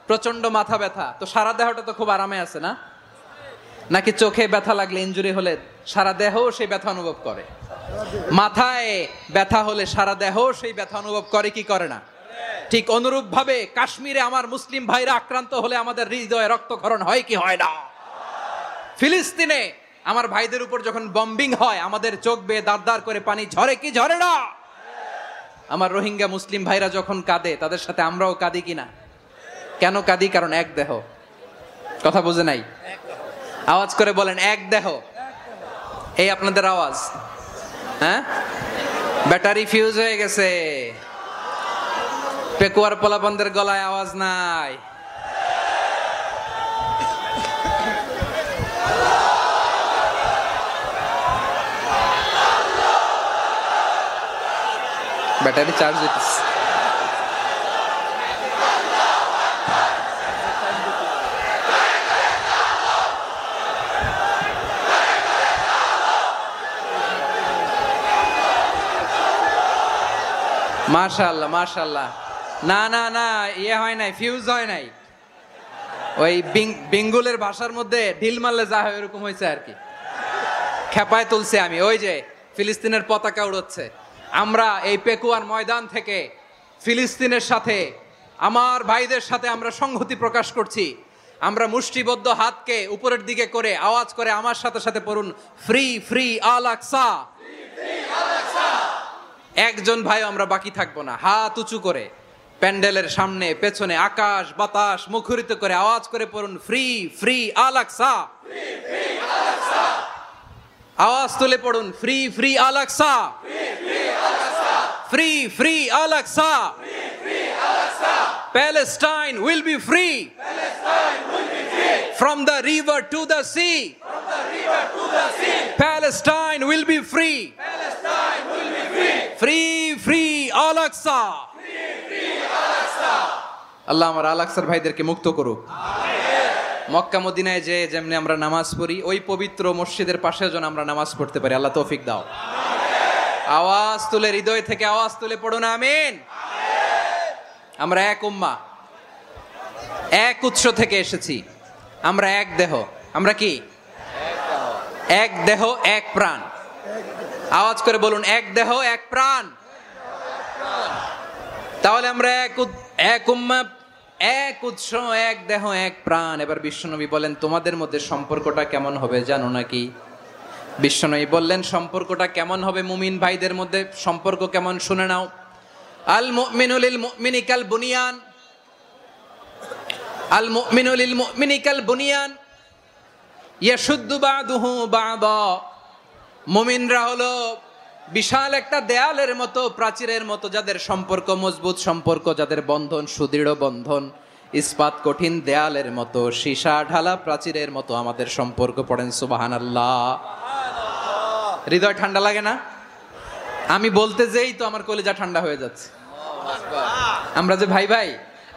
প্রচন্ড মাথা ব্যথা, তো সারা দেহটা তো খুব আরামে আছে না? নাকি চোখে ব্যথা লাগলে, ইনজুরি হলে সারা দেহ সেই ব্যথা অনুভব করে? মাথায় ব্যথা হলে সারা দেহ সেই ব্যথা অনুভব করে কি করে না? ঠিক অনুরূপ ভাবে কাশ্মীরে আমার মুসলিম ভাইরা আক্রান্ত হলে আমাদের হৃদয়ে রক্তক্ষরণ হয় কি হয় না? ফিলিস্তিনে আমার ভাইদের উপর যখন বম্বিং হয়, আমাদের চোখ বেয়ে দাঁড় দাঁড় করে পানি ঝরে কি ঝরে না? আমার রোহিঙ্গা মুসলিম ভাইরা যখন কাঁদে, তাদের সাথে আমরাও কাঁদি কিনা? কেন কাঁদি? কারণ এক দেহ। কথা বুঝে নাই? আওয়াজ করে বলেন এক দেহ। এই আপনাদের আওয়াজ, হ্যাঁ? ব্যাটারি ফিউজ হয়ে গেছে, পেকুয়ার পোলাপানদের গলায় আওয়াজ নাই। ব্যাটারি চার্জ হইতেছে। মাশাআল্লাহ মাশাআল্লাহ। না না না, ইয়ে হয় নাই, ফিউজ হয় নাই। ওই বেঙ্গলের ভাষার মধ্যে ঢিল মারলে যা হয় এরকম হয়েছে আর কি। খেপায় তুলছে আমি। ওই যে ফিলিস্তিনের পতাকা উড়াচ্ছে, আমরা এই পেকুয়ার ময়দান থেকে ফিলিস্তিনের সাথে, আমার ভাইদের সাথে আমরা সংহতি প্রকাশ করছি। আমরা মুষ্টিবদ্ধ হাতকে উপরের দিকে করে আওয়াজ করে আমার সাথে সাথে পড়ুন, ফ্রি ফ্রি আল আকসা। একজন ভাই আমরা বাকি থাকবো না। হাত উঁচু করে প্যান্ডেলের সামনে পেছনে আকাশ বাতাস মুখরিত করে আওয়াজ করে পড়ুন, ফ্রি ফ্রি আল আকসা। আওয়াজ তুলে পড়ুন, free free Al Aqsa, free free Al Aqsa. Palestine will be free from the river to the sea. Palestine will be free. Free free Al Aqsa. আল্লাহ আমার আল আকসার ভাইদেরকে মুক্ত করুক। মক্কা মদিনায় যে যেমনি আমরা নামাজ পড়ি, ওই পবিত্র মসজিদের পাশে যেন আমরা নামাজ পড়তে পারি। আল্লাহ তৌফিক দাও। আওয়াজ তুলে, হৃদয় থেকে আওয়াজ তুলে পড়ুন আমিন। আমরা এক উম্মাহ, এক উৎস থেকে এসেছি, আমরা এক দেহ। আমরা কি? এক দেহ এক প্রাণ। আওয়াজ করে বলুন, এক দেহ এক প্রাণ। তাহলে আমরা এক উম্মাহ, এক উৎস, এক দেহ এক প্রাণ। এবার বিশ্বনবী বলেন তোমাদের মধ্যে সম্পর্কটা কেমন হবে জানো নাকি? বিশ্বনবী বললেন সম্পর্কটা কেমন হবে মুমিন ভাইদের মধ্যে, সম্পর্ক কেমন শুনে নাও। আল মুমিনু লিল মুমিনি কাল বুনিয়ান, আল মুমিনু লিল মুমিনি কাল বুনিয়ান ইয়াশুদ্দু বাদুহু বাদা। মুমিনরা হলো বিশাল একটা দেয়ালের মতো, প্রাচীরের মতো, যাদের সম্পর্ক মজবুত সম্পর্ক, যাদের বন্ধন সুদৃঢ় বন্ধন। ইস্পাত কঠিন দেয়ালের মতো, সীসা ঢালা প্রাচীরের মতো আমাদের সম্পর্ক। পড়েন সুবহানাল্লাহ। হৃদয় ঠান্ডা লাগে না? আমি বলতে যেই তো আমার কলিজা ঠান্ডা হয়ে যাচ্ছে। আমরা যে ভাই ভাই,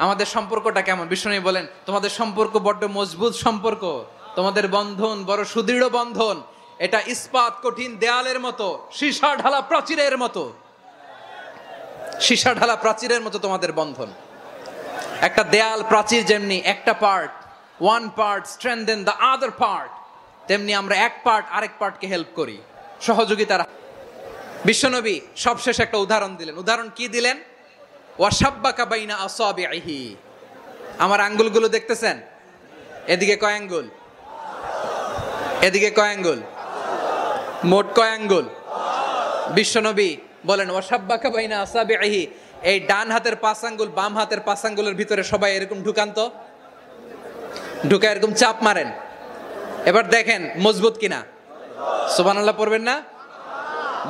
আমাদের সম্পর্কটা কেমন? বিষ্ণু বলেন তোমাদের সম্পর্ক বড্ড মজবুত সম্পর্ক, তোমাদের বন্ধন বড় সুদৃঢ় বন্ধন, এটা ইস্পাত কঠিন দেয়ালের মতো, সীসা ঢালা প্রাচীরের মতো। সীসা ঢালা প্রাচীরের মতো তোমাদের বন্ধন। একটা দেয়াল প্রাচীর যেমনি একটা part, one part strengthen the other part, তেমনি আমরা এক পার্ট আরেক পার্টকে হেল্প করি, সহযোগিতার। বিশ্বনবী সবশেষ একটা উদাহরণ দিলেন। উদাহরণ কি দিলেন? ওয়াশাব্বাকা বাইনা আসাবিহি। আমার আঙ্গুলগুলো দেখতেছেন? এদিকে কয় আঙ্গুল, এদিকে কয় আঙ্গুল, মোট কয় আঙ্গুল? বিশ্বনবী বলেন ওয়াশাব্বাকা বাইনা আসাবিহি, এই ডান হাতের 5 আঙ্গুল বাম হাতের 5 আঙ্গুলের ভিতরে সবাই এরকম ঢুকান তো, ঢুকে এরকম চাপ মারেন, এবার দেখেন মজবুত কিনা। সুবহানাল্লাহ পড়বেন না?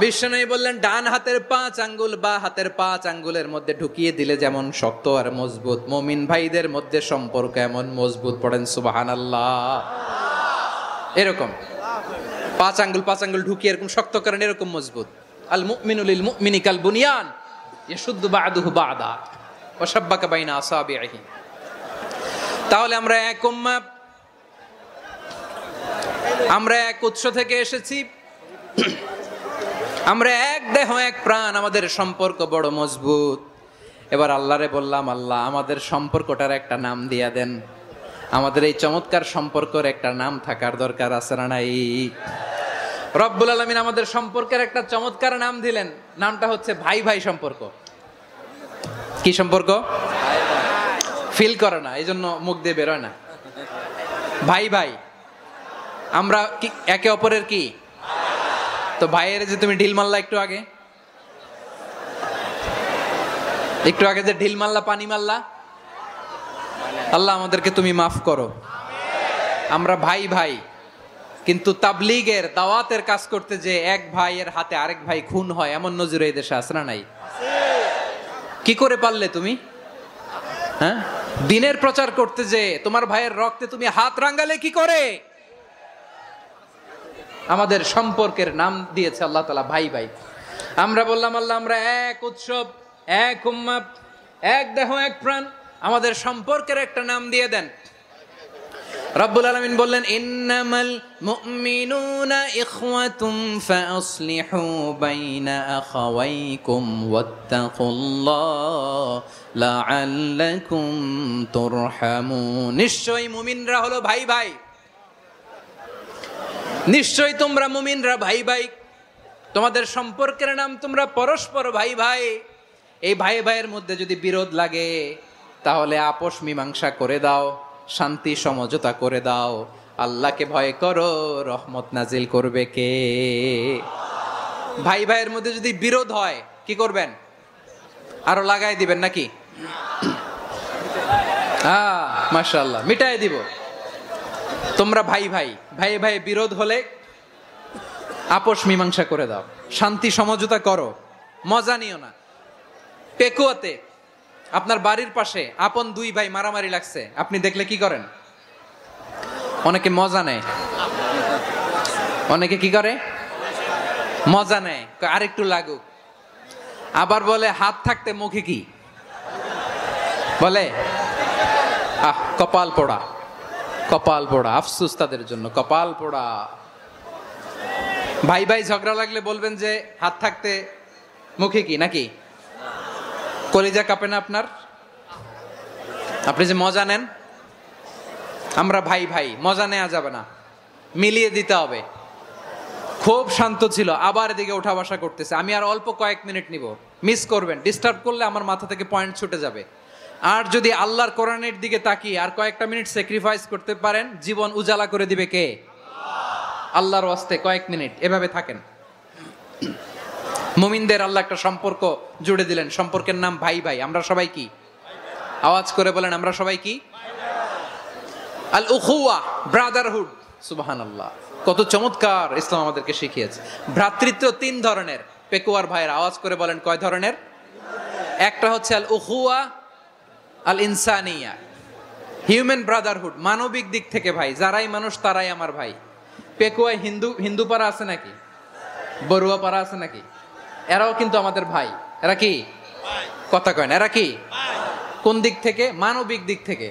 বিশ্বনবী বললেন ডান হাতের 5 আঙ্গুল বা হাতের 5 আঙ্গুলের মধ্যে ঢুকিয়ে দিলে যেমন শক্ত আর মজবুত, মুমিন ভাইদের মধ্যে সম্পর্ক এমন মজবুত। পড়েন সুবহানাল্লাহ। এরকম 5 আঙ্গুল ঢুকিয়ে এরকম শক্ত করেন, এরকম মজবুত। আল মুমিনু লিল মুমিনি কাল বুনিয়ান ইয়াশুদ্দু বা'দুহু বা'দা ওয়া শাব্বাকা বাইনা আসাবিহি। তাহলে আমরা এক উম্মাহ, আমরা এক উৎস থেকে এসেছি, আমরা এক দেহ এক প্রাণ, আমাদের সম্পর্ক বড় মজবুত। এবার আল্লাহরে বললাম, আল্লাহ আমাদের সম্পর্কটার একটা নাম দিয়া দেন। আমাদের এই চমৎকার সম্পর্কের একটা নাম থাকার দরকার আছে না নাই? রব্বুল আলামিন আমাদের সম্পর্কের একটা চমৎকার নাম দিলেন। নামটা হচ্ছে ভাই ভাই সম্পর্ক। কি সম্পর্ক? ফিল করে না, এই জন্য মুখ দিয়ে বেরোয় না। ভাই ভাই, আমরা কি একে অপরের কি? তো ভাইয়ের যে তুমি ঢিল মারলা একটু আগে, একটু আগে যে ঢিল মারলা, পানি মারলা, আল্লাহ আমাদেরকে তুমি মাফ করো। আমরা ভাই ভাই, কিন্তু তাবলীগের দাওয়াতের কাজ করতে যে এক ভাইয়ের হাতে আরেক ভাই খুন হয়, এমন নজির এই দেশে আছে না নাই? কি করে পারলে তুমি? হ্যাঁ, দিনের প্রচার করতে যে তোমার ভাইয়ের রক্তে তুমি হাত রাঙ্গালে কি করে? আমাদের সম্পর্কের নাম দিয়েছে আল্লাহ তাআলা ভাই ভাই। আমরা বললাম আল্লাহ আমরা এক উৎসব, এক উম্মাহ, এক দেহ এক প্রাণ, আমাদের সম্পর্কের একটা নাম দিয়ে দেন। রব্বুল আলামিন বললেন ইন্নামাল মুমিনুনা ইখওয়াতুম ফাসলিহু বাইনা আখাওয়াইকুম ওয়াত্তাকুল্লাহ লাআল্লাকুম তুরহামুন। নিশ্চয়ই মুমিনরা হলো ভাই ভাই, নিশ্চয়ই তোমরা মুমিনরা ভাই ভাই, তোমাদের সম্পর্কের নাম তোমরা পরস্পর ভাই ভাই। এই ভাই ভাইয়ের মধ্যে যদি বিরোধ লাগে তাহলে আপোষ মীমাংসা করে দাও, শান্তি সমঝোতা করে দাও। আল্লাহকে ভয় করো, রহমত নাজিল করবে কে? ভাই ভাইয়ের মধ্যে যদি বিরোধ হয় কি করবেন? আরো লাগাই দিবেন নাকি? মাশাআল্লাহ, মিটাই দিব। তোমরা ভাই ভাই, ভাই ভাই বিরোধ হলে আপোষ মীমাংসা করে দাও, শান্তি সমঝোতা করো, মজা নিও না। পেকুয়াতে আপনার বাড়ির পাশে আপন 2 ভাই মারামারি লাগছে, আপনি দেখলে কি করেন? অনেকে মজা নেয়। অনেকে কি করে? মজা নেয়, আরেকটু লাগুক। আবার বলে হাত থাকতে মুখে কি বলে? কপাল পোড়া, কপাল পোড়া। আফসোস তাদের জন্য, কপাল পোড়া। ভাই ভাই ঝগড়া লাগলে বলবেন যে হাত থাকতে মুখে কি, নাকি? কলিজা কাঁপে না আপনার? আপনি যে মজা নেন। আমরা ভাই ভাই, মজা নেওয়া যাবে না, মিলিয়ে দিতে হবে। খুব শান্ত ছিল, আবার এদিকে ওঠা বসা করতেছে। আমি আর অল্প কয়েক মিনিট নিব, মিস করবেন। ডিস্টার্ব করলে আমার মাথা থেকে পয়েন্ট ছুটে যাবে। আর যদি আল্লাহর কোরআনের দিকে তাকিয়ে আর কয়েকটা মিনিট স্যাক্রিফাইস করতে পারেন, জীবন উজালা করে দিবে কে? আল্লাহর ওয়াস্তে কয়েক মিনিট এভাবে থাকেন। মুমিনদের আল্লাহ একটা সম্পর্ক জুড়ে দিলেন, সম্পর্কের নাম ভাই ভাই। আমরা সবাই কি? আওয়াজ করে বলেন, আমরা সবাই কি? আল উখুয়া, ব্রাদারহুড। সুবহানাল্লাহ, কত চমৎকার ইসলাম আমাদেরকে শিখিয়েছে। ভ্রাতৃত্ব 3 ধরনের। পেকুয়ার ভাইয়ের আওয়াজ করে বলেন কয় ধরনের? একটা হচ্ছে আল উখুয়া আল ইনসানিয়া, হিউম্যান ব্রাদারহুড, মানবিক দিক থেকে ভাই, যারাই মানুষ তারাই আমার ভাই। পেকুয়ায় হিন্দু পাড়া আছে নাকি, বড়ুয়া পাড়া আছে নাকি? এরাও কিন্তু আমাদের ভাই। এরা কি কথা কয় না? এরা কি কোন দিক থেকে? মানবিক দিক থেকে,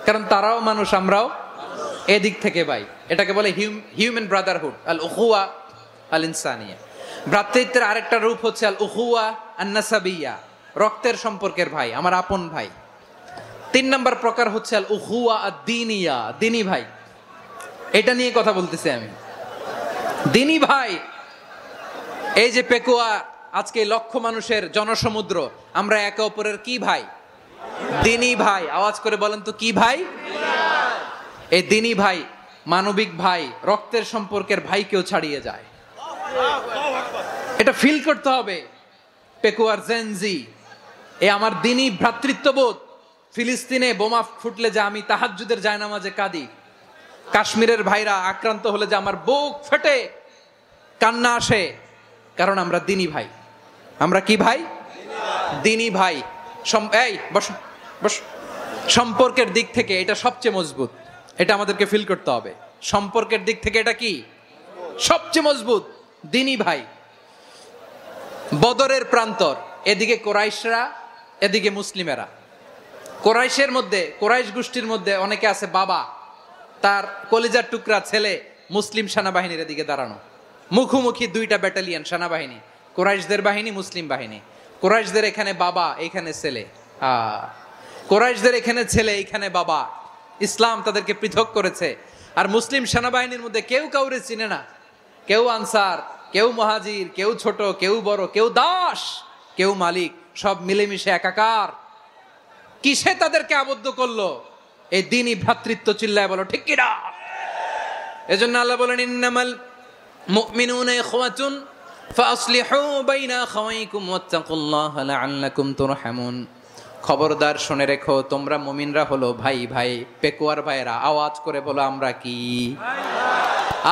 কারণ তারাও মানুষ, আমরাও এদিক থেকে ভাই। এটাকে বলে হিউম্যান ব্রাদারহুড, আল উখুয়া আল ইনসানিয়া। ভ্রাতৃত্বের আরেকটা রূপ হচ্ছে আল উখুয়া আন নাসাবিয়া, রক্তের সম্পর্কের ভাই, আমার আপন ভাই। 3 নম্বর প্রকার হচ্ছে আল উখুয়া আদ-দীনিয়া, দিনী ভাই। এটা নিয়ে কথা বলতেছি আমি, দিনী ভাই। এই যে পেকুয়া, আজকে লক্ষ মানুষের জনসমুদ্র, আমরা একে অপরের কি ভাই? দিনী ভাই। আওয়াজ করে বলেন তো কি ভাই? এই দিনী ভাই, মানবিক ভাই, রক্তের সম্পর্কের ভাইকেও ছাড়িয়ে যায়। এটা ফিল করতে হবে। পেকুয়ার জেনজি, এ আমার দিনী ভ্রাতৃত্ববোধ। ফিলিস্তিনে বোমা ফুটলে যে আমি তাহাজ্জুদের জায়নামাজে কাঁদি, কাশ্মীরের ভাইরা আক্রান্ত হলে যে আমার বুক ফেটে কান্না আসে, কারণ আমরা দিনী ভাই। আমরা কি ভাই? দিনী ভাই। এই বসো বসো। সম্পর্কের দিক থেকে এটা সবচেয়ে মজবুত, এটা আমাদেরকে ফিল করতে হবে। সম্পর্কের দিক থেকে এটা কি সবচেয়ে মজবুত? দিনী ভাই। বদরের প্রান্তর, এদিকে কোরাইশরা, এদিকে মুসলিমেরা। কোরাইশের মধ্যে, কোরাইশ গোষ্ঠীর মধ্যে অনেকে আছে বাবা, তার কলিজার টুকরা ছেলে মুসলিম সেনাবাহিনীর এদিকে দাঁড়ানো, মুখোমুখি 2টা ব্যাটালিয়ন সেনাবাহিনী, কোরাইশদের বাহিনী, মুসলিম বাহিনী। কোরাইশদের এখানে বাবা, এইখানে ছেলে। কোরাইশদের এখানে ছেলে, এইখানে বাবা। ইসলাম তাদেরকে পৃথক করেছে। আর মুসলিম সেনাবাহিনীর মধ্যে কেউ কাউরে চিনে না, কেউ আনসার, কেউ মুহাজির, কেউ ছোট, কেউ বড়, কেউ দাস, কেউ মালিক, সব মিলেমিশে একাকার। কিসে তাদেরকে আবদ্ধ করলো? এই দ্বীনি ভ্রাতৃত্ব। চিল্লায় বলো ঠিক কিনা? এজন্য আল্লাহ বলেন, ইন্নামাল মুমিনুনা ইখওয়াতুন ফাসলিহু বাইনা আখাওয়াইকুম ওয়াত্তাকুল্লাহা লাআল্লাকুম তুরহামুন। খবরদার শুনে রেখো, তোমরা মুমিনরা হলো ভাই ভাই। পেকুয়ার ভাইরা আওয়াজ করে বলো আমরা কি?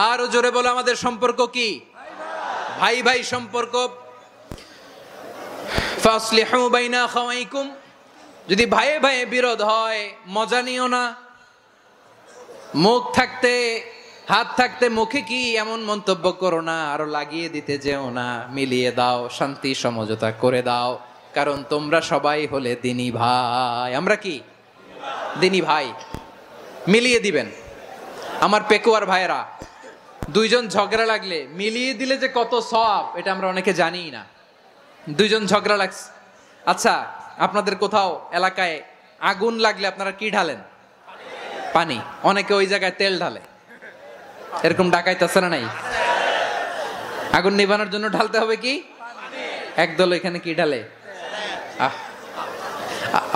আরো জোরে বলো আমাদের সম্পর্ক কি? ভাই ভাই সম্পর্ক। ফাসলিহু বাইনা আখাওয়াইকুম, যদি ভাইয়ে ভাইয়ে বিরোধ হয় মজা নিও না। মুখ থাকতে, হাত থাকতে মুখে কি এমন মন্তব্য করো না, আরো লাগিয়ে দিতে যেও না। মিলিয়ে দাও, শান্তি সমঝোতা করে দাও, কারণ তোমরা সবাই হলে দিনী ভাই। আমরা কি দিনী ভাই? মিলিয়ে দিবেন। আমার পেকুয়ার ভাইয়েরা, 2 জন ঝগড়া লাগলে মিলিয়ে দিলে যে কত সওয়াব, এটা আমরা অনেকে জানি না। 2 জন ঝগড়া লাগছে, আচ্ছা আপনাদের কোথাও এলাকায় আগুন লাগলে আপনারা কি ঢালেন? পানি। অনেকে ওই জায়গায় তেল ঢালে। এরকম ডাকাইতে আছে না নাই? আগুন নিভানোর জন্য ঢালতে হবে কি? একদল এখানে কি ঢালে?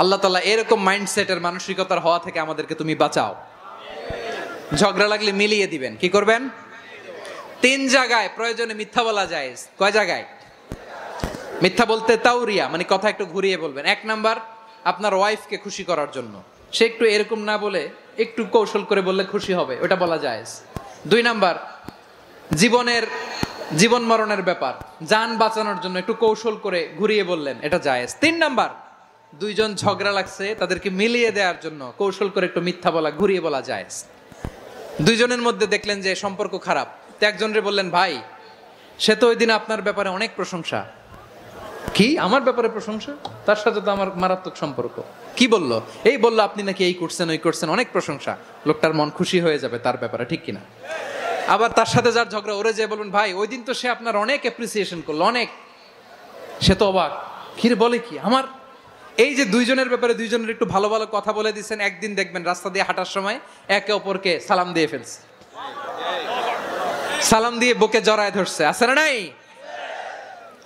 আল্লাহ তাআলা এরকম মাইন্ডসেটের, মানসিকতার হওয়া থেকে আমাদেরকে তুমি বাঁচাও। ঝগড়া লাগলে মিলিয়ে দিবেন। কি করবেন? 3 জায়গায় প্রয়োজনে মিথ্যা বলা যায়। কয় জায়গায় মিথ্যা বলতে? তাওরিয়া, মানে কথা একটু ঘুরিয়ে বলবেন। 1 নাম্বার, আপনার ওয়াইফকে খুশি করার জন্য, সে একটু এরকম না বলে একটু কৌশল করে বললে খুশি হবে, ওটা বলা যায়। 2 নাম্বার, জীবন মরণের ব্যাপার, জান বাঁচানোর জন্য একটু কৌশল করে ঘুরিয়ে বললেন, এটা জায়েজ। 3 নাম্বার, 2 জন ঝগড়া লাগছে, তাদেরকে মিলিয়ে দেওয়ার জন্য কৌশল করে একটু মিথ্যা বলা, ঘুরিয়ে বলা জায়েজ। 2 জনের মধ্যে দেখলেন যে সম্পর্ক খারাপ, তো একজনরে বললেন, ভাই সে তো ওই দিন আপনার ব্যাপারে অনেক প্রশংসা। কি আমার ব্যাপারে প্রশংসা? তার সাথে তো আমার মারাত্মক সম্পর্ক। কি বললো? এই বললো আপনি নাকি এই করছেন ওই করছেন, অনেক প্রশংসা। লোকটার মন খুশি হয়ে যাবে তার ব্যাপারে, ঠিক কিনা? আবার তার সাথে যার ঝগড়া, ওরে যে বলবেন, ভাই ওই দিন তো সে আপনার অনেক অ্যাপ্রিসিয়েশন করলো, অনেক। সে তো অবাক, কিরে বলে কি আমার? এই যে 2 জনের ব্যাপারে 2 জনের একটু ভালো ভালো কথা বলে দিচ্ছেন, একদিন দেখবেন রাস্তা দিয়ে হাঁটার সময় একে অপরকে সালাম দিয়ে ফেলছে, সালাম দিয়ে বুকে জড়ায় ধরছে, আছে না নাই?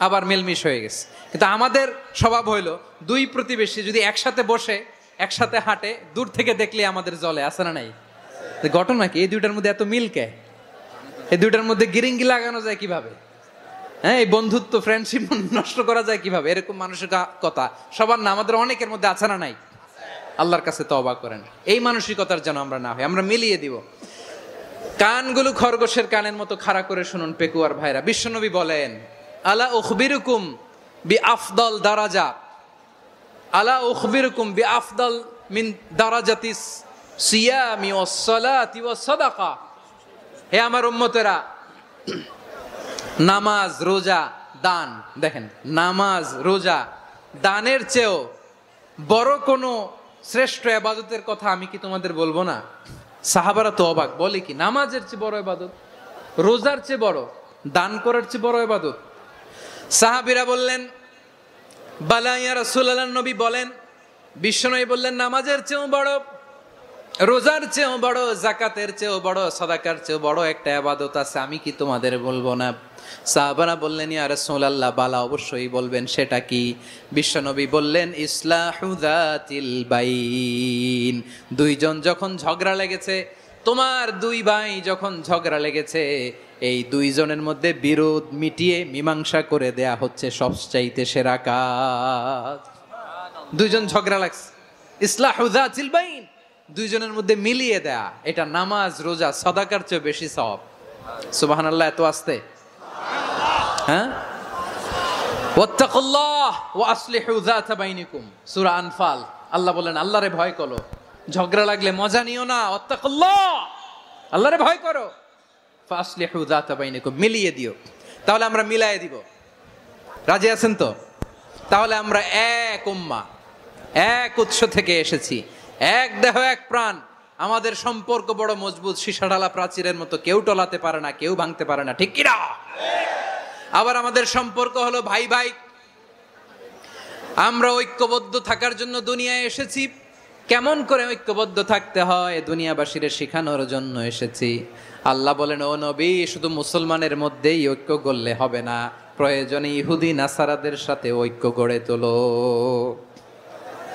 আবার মিলমিশ হয়ে গেছে। কিন্তু আমাদের স্বভাব হইলো, 2 প্রতিবেশী যদি একসাথে বসে একসাথে হাঁটে, দূর থেকে দেখলে আমাদের জলে, আছে না নাই? ঘটনা কি? এই 2টার মধ্যে এত মিল কে? এই 2টার মধ্যে গিরিঙ্গি লাগানো যায় কিভাবে? হ্যাঁ, এই বন্ধুত্ব, ফ্রেন্ডশিপ নষ্ট করা যায় কিভাবে? এরকম মানুষের কথা সবার না, আমাদের অনেকের মধ্যে আছে না নাই? আল্লাহর কাছে তওবা করেন, এই মানসিকতার যেন আমরা না হই, আমরা মিলিয়ে দিব। কানগুলো খরগোশের কানের মতো খাড়া করে শুনুন পেকুয়ার ভাইরা। বিশ্বনবী বলেন, আলা উখবিরুকুম বিআফদাল দারাজা, আলা উখবিরুকুম বিআফদাল মিন দারাজাতিস সিয়ামি ওয়াস সালাতি ওয়াস সাদাকা। হে আমার উম্মতেরা, নামাজ, রোজা, দান, দেখেন নামাজ, রোজা, দানের চেয়েও বড় কোনো শ্রেষ্ঠ ইবাদতের কথা আমি কি তোমাদের বলবো না? সাহাবারা তো অবাক, বলে কি নামাজের চেয়ে বড় ইবাদত, রোজার চেয়ে বড়, দান করার চেয়ে বড় ইবাদত? সাহাবীরা বললেন বালা ইয়া রাসূলুল্লাহ, নবী বলেন। বিশ্বনবী বললেন নামাজের চেয়েও বড়, রোজার চেয়েও বড়, যাকাতের চেয়েও বড়, সাদাকার চেয়েও বড় একটা ইবাদত আছে, আমি কি তোমাদের বলবো না? সাহাবারা বললেন ইয়া রাসূলুল্লাহ, বালা অবশ্যই বলবেন, সেটা কি? বিশ্বনবী বললেন ইসলাহু যাতিল বাইন। দুইজন যখন ঝগড়া লেগেছে, তোমার দুই ভাই যখন ঝগড়া লেগেছে, এই দুইজনের মধ্যে বিরোধ মিটিয়ে মীমাংসা করে দেয়া হচ্ছে সবচাইতে সেরা কাজ। দুইজন ঝগড়া লাগছে, ইসলাহু যাতিল বাইন, দুইজনের মধ্যে মিলিয়ে দেয়া, এটা নামাজ, রোজা, সাদাকার চেয়ে বেশি সওয়াব। সুবহানাল্লাহ, এত আস্তে, হ্যাঁ? ওয়াত্তাকুল্লাহ ওয়া আসলিহু যাতা বাইনিকুম, সূরা আনফাল। আল্লাহ বলেন আল্লাহরে ভয় করো, ঝগড়া লাগলে মজা নিও না, ওয়াত্তাকুল্লাহ, আল্লাহরে ভয় করো, ফাসলিহু যাতা বাইনিকুম, মিলিয়ে দিও। তাহলে আমরা মিলায়ে দিব, রাজি আছেন তো? তাহলে আমরা এক উম্মাহ, এক উৎস থেকে এসেছি, এক দেহ এক প্রাণ, আমাদের সম্পর্ক বড় মজবুত, সীসাঢালা প্রাচীরের মতো, কেউ টলাতে পারে না, কেউ ভাঙতে পারে না, ঠিক কিনা? আবার আমাদের সম্পর্ক হলো ভাই ভাই, আমরা ঐক্যবদ্ধ থাকার জন্য দুনিয়ায় এসেছি। কেমন করে ঐক্যবদ্ধ থাকতে হয় দুনিয়াবাসীরে শেখানোর জন্য এসেছি। আল্লাহ বলেন ও নবী, শুধু মুসলমানের মধ্যেই ঐক্য গড়লে হবে না, প্রয়োজনে ইহুদি নাসারাদের সাথে ঐক্য গড়ে তোলো।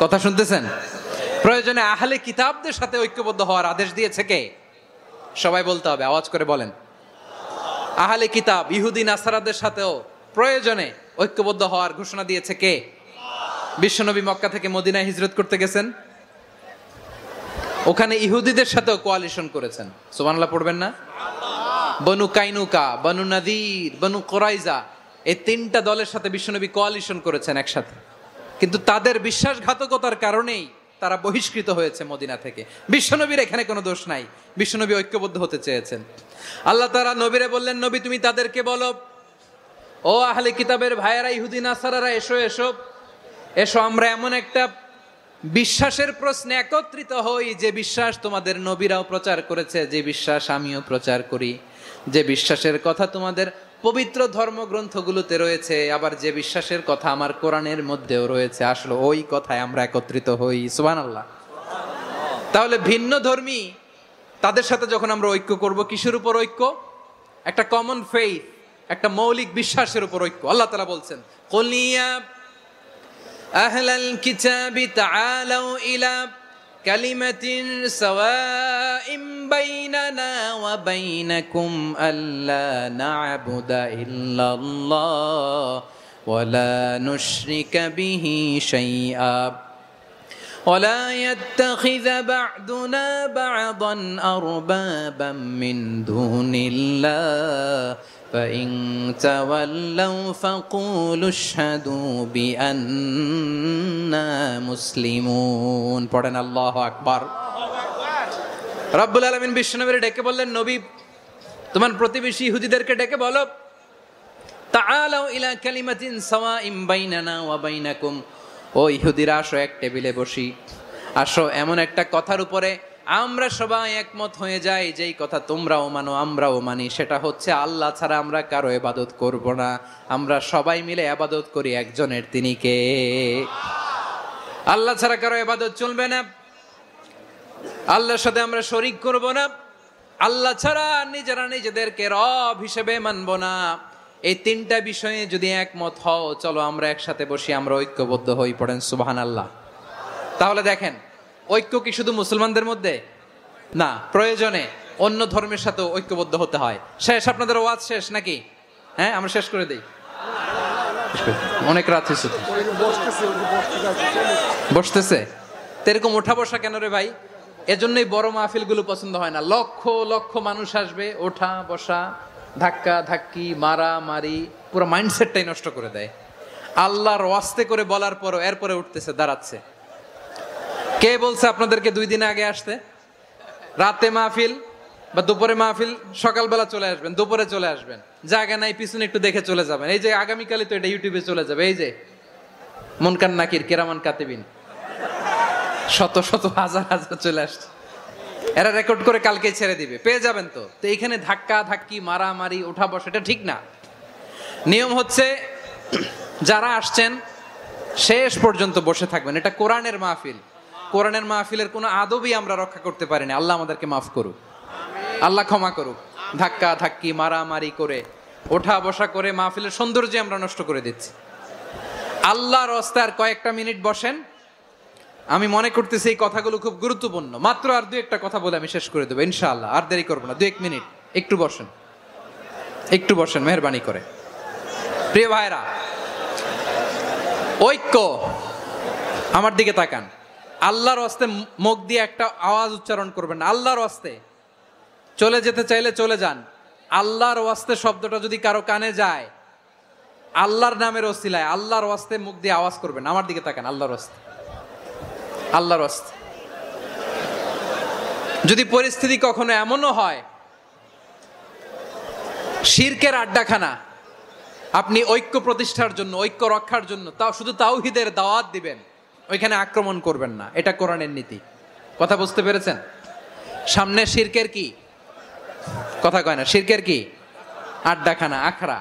কথা শুনতেছেন? প্রয়োজনে আহলে কিতাবদের সাথে ঐক্যবদ্ধ হওয়ার আদেশ দিয়েছে কে? সবাই বলতে হবে, আওয়াজ করে বলেন। আহলে কিতাব ইহুদি নাসারাদের সাথেও প্রয়োজনে ঐক্যবদ্ধ হওয়ার ঘোষণা দিয়েছে কে? বিশ্বনবী মক্কা থেকে মদিনায় হিজরত করতে গেছেন, ওখানে ইহুদিদের সাথেও কোয়ালিশন করেছেন। সুবহানাল্লাহ পড়বেন না? বনু কাইনুকা, বনু নাদির, বনু কুরাইজা, এই তিনটা দলের সাথে বিশ্বনবী কোয়ালিশন করেছেন একসাথে, কিন্তু তাদের বিশ্বাসঘাতকতার কারণেই তারা বহিষ্কৃত হয়েছে মদিনা থেকে। বিশ্বনবীর এখানে কোনো দোষ নাই, বিশ্বনবী ঐক্যবদ্ধ হতে চেয়েছেন। আল্লাহ তাআলা নবীরে বললেন, নবী তুমি তাদেরকে বলো, ও আহলে কিতাবের ভাইয়েরা, ইহুদি নাসারারা, এসো এসো এসো, আমরা এমন একটা বিশ্বাসের প্রশ্নে একত্রিত হই, যে বিশ্বাস তোমাদের নবীরাও প্রচার করেছে, যে বিশ্বাস আমিও প্রচার করি, যে বিশ্বাসের কথা তোমাদের পবিত্র ধর্মগ্রন্থগুলোতে রয়েছে, আবার যে বিশ্বাসের কথা আমার কোরআনের মধ্যেও রয়েছে, আসলে ওই কথায় আমরা একত্রিত হই। সুবহানাল্লাহ। তাহলে ভিন্ন ধর্মী তাদের সাথে যখন আমরা ঐক্য করব, কিসের উপর ঐক্য? একটা কমন ফেইথ, একটা মৌলিক বিশ্বাসের উপর ঐক্য। আল্লাহ তাআলা বলছেন, কুল ইয়া আহলাল কিতাবি তাআলাউ ইলা কালিমাতিন সাওয়াইম বাইনানা ওয়া বাইনাকুম আল্লা না'বুদা ইল্লাল্লাহ ওয়া লা নুশরিকা বিহি শাইআ ওয়া লা ইয়াত্তাখিযা বা'দুনা বা'দান আরবাবাম মিন দুনিল্লাহ فإن تولوا فقولوا اشهدوا بأننا مسلمون। পড়েন আল্লাহু আকবার। রব্বুল আলামিন বিশ্বনবীর ডেকে বললেন, নবী তোমার প্রতিবেশী ইহুদিদেরকে ডেকে বলো, তাআলাউ ইলা কালিমাতিন সাওয়াইম বাইনানা ওয়া বাইনাকুম, ও ইহুদিরা আসো, এক টেবিলে বসি, আসো এমন একটা কথার উপরে আমরা সবাই একমত হয়ে যাই, যেই কথা তোমরাও মানো আমরাও মানি, সেটা হচ্ছে আল্লাহ ছাড়া আমরা কারো ইবাদত করব না, আমরা সবাই মিলে ইবাদত করি একজনের, তিনি কে? আল্লাহ ছাড়া কারো ইবাদত চলবে না, আল্লাহর সাথে আমরা শরীক করব না, আল্লাহ ছাড়া নিজেরা নিজেদেরকে রব হিসেবে মানব না। এই তিনটা বিষয়ে যদি একমত হও, চলো আমরা একসাথে বসি, আমরা ঐক্যবদ্ধ হই। পড়েন সুবহানাল্লাহ। তাহলে দেখেন, ঐক্য কি শুধু মুসলমানদের মধ্যে না, প্রয়োজনে অন্য ধর্মের সাথে ঐক্যবদ্ধ হতে হয়। শেষ? আপনাদের ওয়াজ শেষ নাকি? হ্যাঁ, আমরা শেষ করে দেই, অনেক রাত হয়েছে। বসতেছে তো এরকম ওঠা বসা কেন রে ভাই? এজন্যই বড় মাহফিল গুলো পছন্দ হয় না। লক্ষ লক্ষ মানুষ আসবে, ওঠা বসা, ধাক্কা ধাক্কি, মারা মারি, পুরো মাইন্ডসেটটাই নষ্ট করে দেয়। আল্লাহর ওয়াস্তে করে বলার পরও এরপরে উঠতেছে, দাঁড়াচ্ছে। কে বলছে আপনাদেরকে 2 দিন আগে আসতে? রাতে মাহফিল বা দুপুরে মাহফিল, সকালবেলা চলে আসবেন, দুপুরে চলে আসবেন, জায়গা নাই পিছনে একটু দেখে চলে যাবেন। এই যে আগামীকালই তো এটা ইউটিউবে চলে যাবে, এই যে মুনকার নাকির কিরামান কাতিবিন, শত শত হাজার হাজার চলে আসছে, এরা রেকর্ড করে কালকে ছেড়ে দিবে, পেয়ে যাবেন। তো এইখানে ধাক্কা ধাক্কি মারামারি ওঠা বসা এটা ঠিক না। নিয়ম হচ্ছে যারা আসছেন শেষ পর্যন্ত বসে থাকবেন। এটা কোরআনের মাহফিল, কোরআনের মাহফিলের কোনো আদবই আমরা রক্ষা করতে পারিনি। আল্লাহ আমাদেরকে মাফ করুক, আল্লাহ ক্ষমা করুক। ধাক্কা ধাক্কি মারামারি করে ওঠা বসা করে মাহফিলের সৌন্দর্য আমরা নষ্ট করে দিচ্ছি। আল্লাহর রাস্তায় আর কয়েকটা মিনিট বসেন। আমি মনে করতেছি এই কথাগুলো খুব গুরুত্বপূর্ণ। মাত্র আর দু একটা কথা বলে আমি শেষ করে দেবো ইনশাআল্লাহ, আর দেরি করবো না। 2-1 মিনিট একটু বসেন, একটু বসেন মেহরবানি করে। প্রিয় ভাইরা, ঐক্য, আমার দিকে তাকান। আল্লাহর রাস্তায় মুখ দিয়ে একটা আওয়াজ উচ্চারণ করবেন না। আল্লাহর রাস্তায় চলে যেতে চাইলে চলে যান। আল্লাহর ওয়াস্তে শব্দটা যদি কারো কানে যায়, আল্লাহর নামের ওসিলায় আল্লাহর ওয়াস্তে মুখ দিয়ে আওয়াজ করবেন। আমার দিকে তাকান, আল্লাহর ওয়াস্তে, আল্লাহর ওয়াস্তে। যদি পরিস্থিতি কখনো এমনও হয় শিরকের আড্ডাখানা, আপনি ঐক্য প্রতিষ্ঠার জন্য, ঐক্য রক্ষার জন্য তাও শুধু তাওহীদের দাওয়াত দিবেন, ওইখানে আক্রমণ করবেন না। এটা কোরআনের নীতি। কথা বুঝতে পেরেছেন? সামনে শিরকের কি কথা কয় না, শিরকের কি আড্ডাখানা, আখড়া।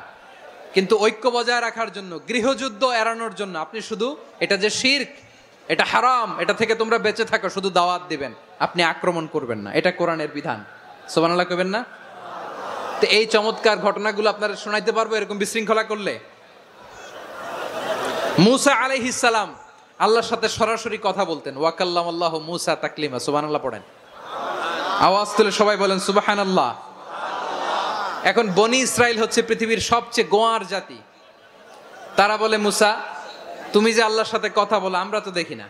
কিন্তু ঐক্য বজায় রাখার জন্য, গৃহযুদ্ধ এড়ানোর জন্য আপনি শুধু এটা যে শিরক, এটা হারাম, এটা থেকে তোমরা বেঁচে থাকো, শুধু দাওয়াত দিবেন, আপনি আক্রমণ করবেন না। এটা কোরআনের বিধান। সুবহানাল্লাহ কইবেন না? তো এই চমৎকার ঘটনাগুলো আপনারা শোনাইতে পারবো এরকম বিশৃঙ্খলা করলে। মূসা আলাইহিস সালাম আল্লাহর সাথে সরাসরি কথা বলতেন। ওয়াকাল্লামাল্লাহু মূসা তাকলিমা। সুবহানাল্লাহ পড়েন, আওয়াজ তুলে সবাই বলেন সুবহানাল্লাহ। এখন বনি ইসরাইল হচ্ছে পৃথিবীর সবচেয়ে গোয়ার জাতি। তারা বলে, মূসা তুমি যে আল্লাহর সাথে কথা বলো আমরা তো দেখি না,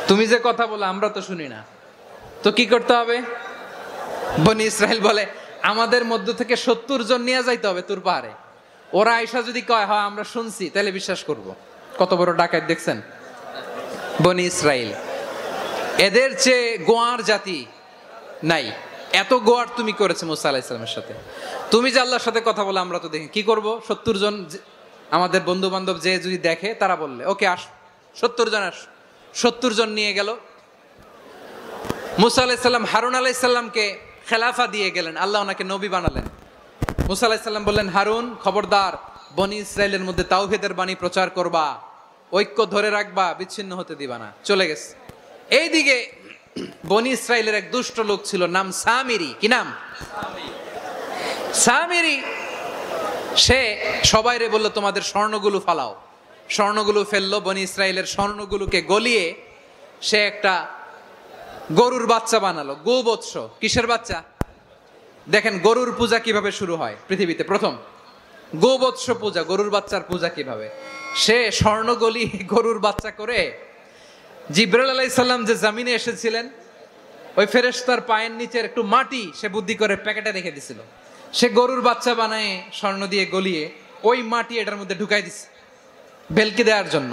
তুমি যে কথা বলো আমরা তো শুনি না, তো কি করতে হবে? বনি ইসরাইল বলে, আমাদের মধ্য থেকে 70 জন নিয়ে যাইতে হবে তুর পাহাড়ে। ওরা আয়েশা যদি কয় হয় আমরা শুনছি, তাহলে বিশ্বাস করব। কত বড় ডাকাত দেখছেন বনি ইসরাইল। এদের চেয়ে গোয়ার জাতি নাই। এত গোয়ার তুমি করেছে মূসা আলাইহিস সালামের সাথে। তুমি যে আল্লাহর সাথে কথা বলে আমরা তো দেখি, কি করব? 70 জন আমাদের বন্ধু বান্ধব যে যদি দেখে, তারা বললে ওকে আস, 70 জন আস। 70 জন নিয়ে গেল। মূসা আলাইহিস সালাম হারুন আলাইহিস সালামকে খেলাফা দিয়ে গেলেন, আল্লাহ ওনাকে নবী বানালেন। মূসা আলাইহিস সালাম বললেন, হারুন খবরদার, বনি ইসরাইলের মধ্যে তাওহীদের বাণী প্রচার করবা, ঐক্য ধরে রাখবা, বিচ্ছিন্ন হতে দিবা না। চলে গেছে। এইদিকে বনি ইসরাইলের এক দুষ্ট লোক ছিল, নাম সামিরি। কি নাম? সামিরি। সে সবাইরে বলল তোমাদের স্বর্ণগুলো ফালাও। স্বর্ণগুলো ফেললো। বনি ইসরাইলের স্বর্ণগুলোকে গলিয়ে সে একটা গরুর বাচ্চা বানালো। গোবৎস। কিসের বাচ্চা? দেখেন গরুর পূজা কিভাবে শুরু হয় পৃথিবীতে প্রথম। গোবৎস পূজা, গরুর বাচ্চার পূজা কিভাবে। সে স্বর্ণ গলি গরুর বাচ্চা করে জিবরাইল আলাইহিস সালাম যে জমিনে এসেছিলেন, ওই ফেরেশতার পায়ের নিচের একটু মাটি সে বুদ্ধি করে প্যাকেটে রেখে দিছিল। সে গরুর বাচ্চা বানায় স্বর্ণ দিয়ে গলিয়ে ওই মাটি এটার মধ্যে ঢুকাই দিছে ভেলকি দেওয়ার জন্য।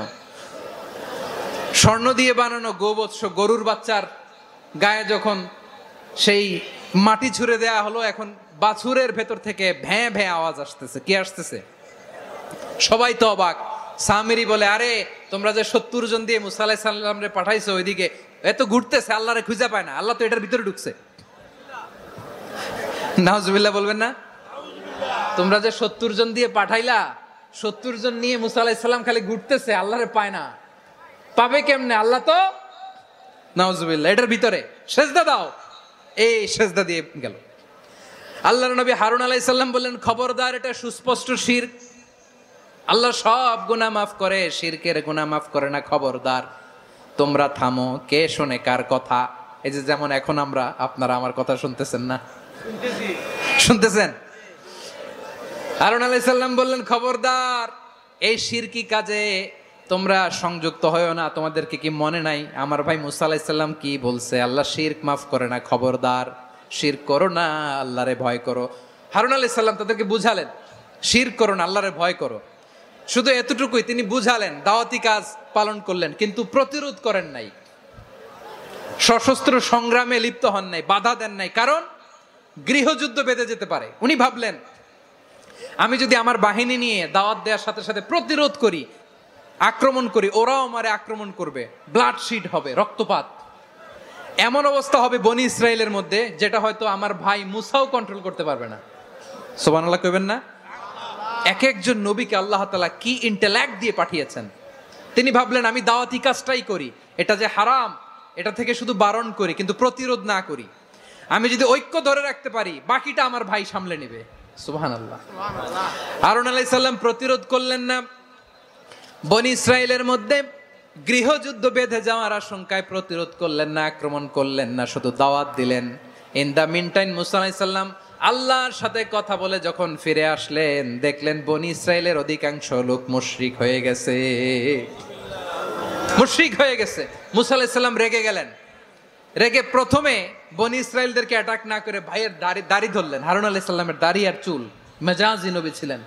স্বর্ণ দিয়ে বানানো গোবৎস গরুর বাচ্চার গায়ে যখন সেই মাটি ছুঁড়ে দেয়া হলো, এখন বাছুরের ভেতর থেকে ভ্যাঁ ভ্যাঁ আওয়াজ আসতেছে। কি আসতেছে? সবাই তো অবাক। সামিরি বলে, আরে তোমরা যে 70 জন দিয়ে মূসা আলাইহিস সালাম রে পাঠাইছো, ওইদিকে এত ঘুরতেছে, আল্লাহরে খুঁজে পায় না, আল্লাহ তো এটার ভিতরে ঢুকছে। নাউজুবিল্লাহ বলবেন না? তোমরা যে 70 জন দিয়ে পাঠাইলা, 70 জন নিয়ে মূসা আলাইহিস সালাম খালি ঘুরতেছে, আল্লাহরে পায় না। পাবে কেমনে? আল্লাহ তো, নাউজুবিল্লাহ, এটার ভিতরে সেজদা দাও। এই সেজদা দিয়ে গেল। আল্লাহর নবী হারুন আলাইহিস সালাম বললেন, খবরদার, এটা সুস্পষ্ট শিরক। আল্লাহ সব গুনাহ মাফ করে, শিরকের গুনাহ মাফ করে না। খবরদার, তোমরা থামো। কে শোনে কার কথা? এই যে যেমন এখন আমরা, আপনারা আমার কথা শুনতেছেন না? শুনতেছেন? হারুন আলাইহিস সালাম বললেন, খবরদার, এই শিরকি কাজে তোমরা সংযুক্ত হয়ো না। তোমাদেরকে কি মনে নাই আমার ভাই মূসা আলাইহিস সালাম কি বলছে? আল্লাহ শিরক মাফ করে না। খবরদার, শিরক করো না, আল্লাহরে ভয় করো। হারুন আলাইহিস সালাম তাদেরকে বুঝালেন, শিরক করো না, আল্লাহরে ভয় করো। শুধু এতটুকুই তিনি বুঝালেন, দাওয়াতি কাজ পালন করলেন, কিন্তু প্রতিরোধ করেন নাই। সশস্ত্র সংগ্রামে লিপ্ত হন নাই, বাধা দেন নাই, কারণ গৃহযুদ্ধ বেঁধে যেতে পারে। উনি ভাবলেন আমি যদি আমার বাহিনী নিয়ে দাওয়াত দেওয়ার সাথে সাথে প্রতিরোধ করি, আক্রমণ করি, ওরাও আমারে আক্রমণ করবে, ব্লাডশিড হবে, রক্তপাত, এমন অবস্থা হবে বনি ইসরায়েলের মধ্যে যেটা হয়তো আমার ভাই মুসাও কন্ট্রোল করতে পারবে না। সুবহানাল্লাহ কইবেন না? এক একজন নবীকে আল্লাহ তাআলা কি ইন্টেলেক্ট দিয়ে পাঠিয়েছেন। তিনি ভাবলেন আমি দাওয়াতি কাজটাই করি, এটা যে হারাম এটা থেকে শুধু বারণ করি, কিন্তু প্রতিরোধ না করি। আমি যদি ঐক্য ধরে রাখতে পারি বাকিটা আমার ভাই সামলে নেবে। সুবহানাল্লাহ। হারুন আলাইহিস সালাম প্রতিরোধ করলেন না, বনি ইসরায়েলের মধ্যে গৃহযুদ্ধ বেঁধে যাওয়ার আশঙ্কায় প্রতিরোধ করলেন না, আক্রমণ করলেন না, শুধু দাওয়াত দিলেন। ইন দা মিন টাইম মুসা আলাইহিস সালাম আল্লাহর সাথে কথা বলে যখন ফিরে আসলেন, দেখলেন বনি ইসরায়েলের অধিকাংশ লোক মুশরিক হয়ে গেছে, মুশরিক হয়ে গেছে। মুসা আলাইহিস সালাম রেগে গেলেন, রেগে প্রথমে বনি ইসরায়েলদেরকে অ্যাটাক না করে ভাইয়ের দাড়ি ধরলেন। হারুন আলাইহিস সালামের দাড়ি আর চুল, মেজাজি নবী ছিলেন।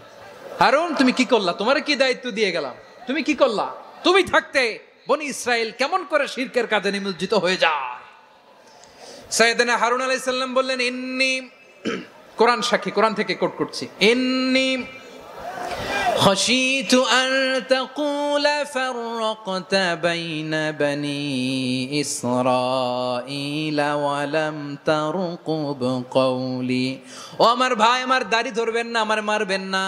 হারুন তুমি কি করলা? তোমারে কি দায়িত্ব দিয়ে গেলাম, তুমি কি করলা? তুমি থাকতে বনি ইসরায়েল কেমন করে শিরকের কাজে নিমজ্জিত হয়ে যায়? সাইয়েদনা হারুন আলাইহিস সালাম বললেন ইন্নী, কোরআন সাক্ষী, কোরআন থেকে কোট করছি, ইন্নী خشيت أن تقول فرقت بين بني إسرائيل ولم ترقب قولي। ও আমার ভাই, আমার দাড়ি ধরবেন না, আমার মারবেন না,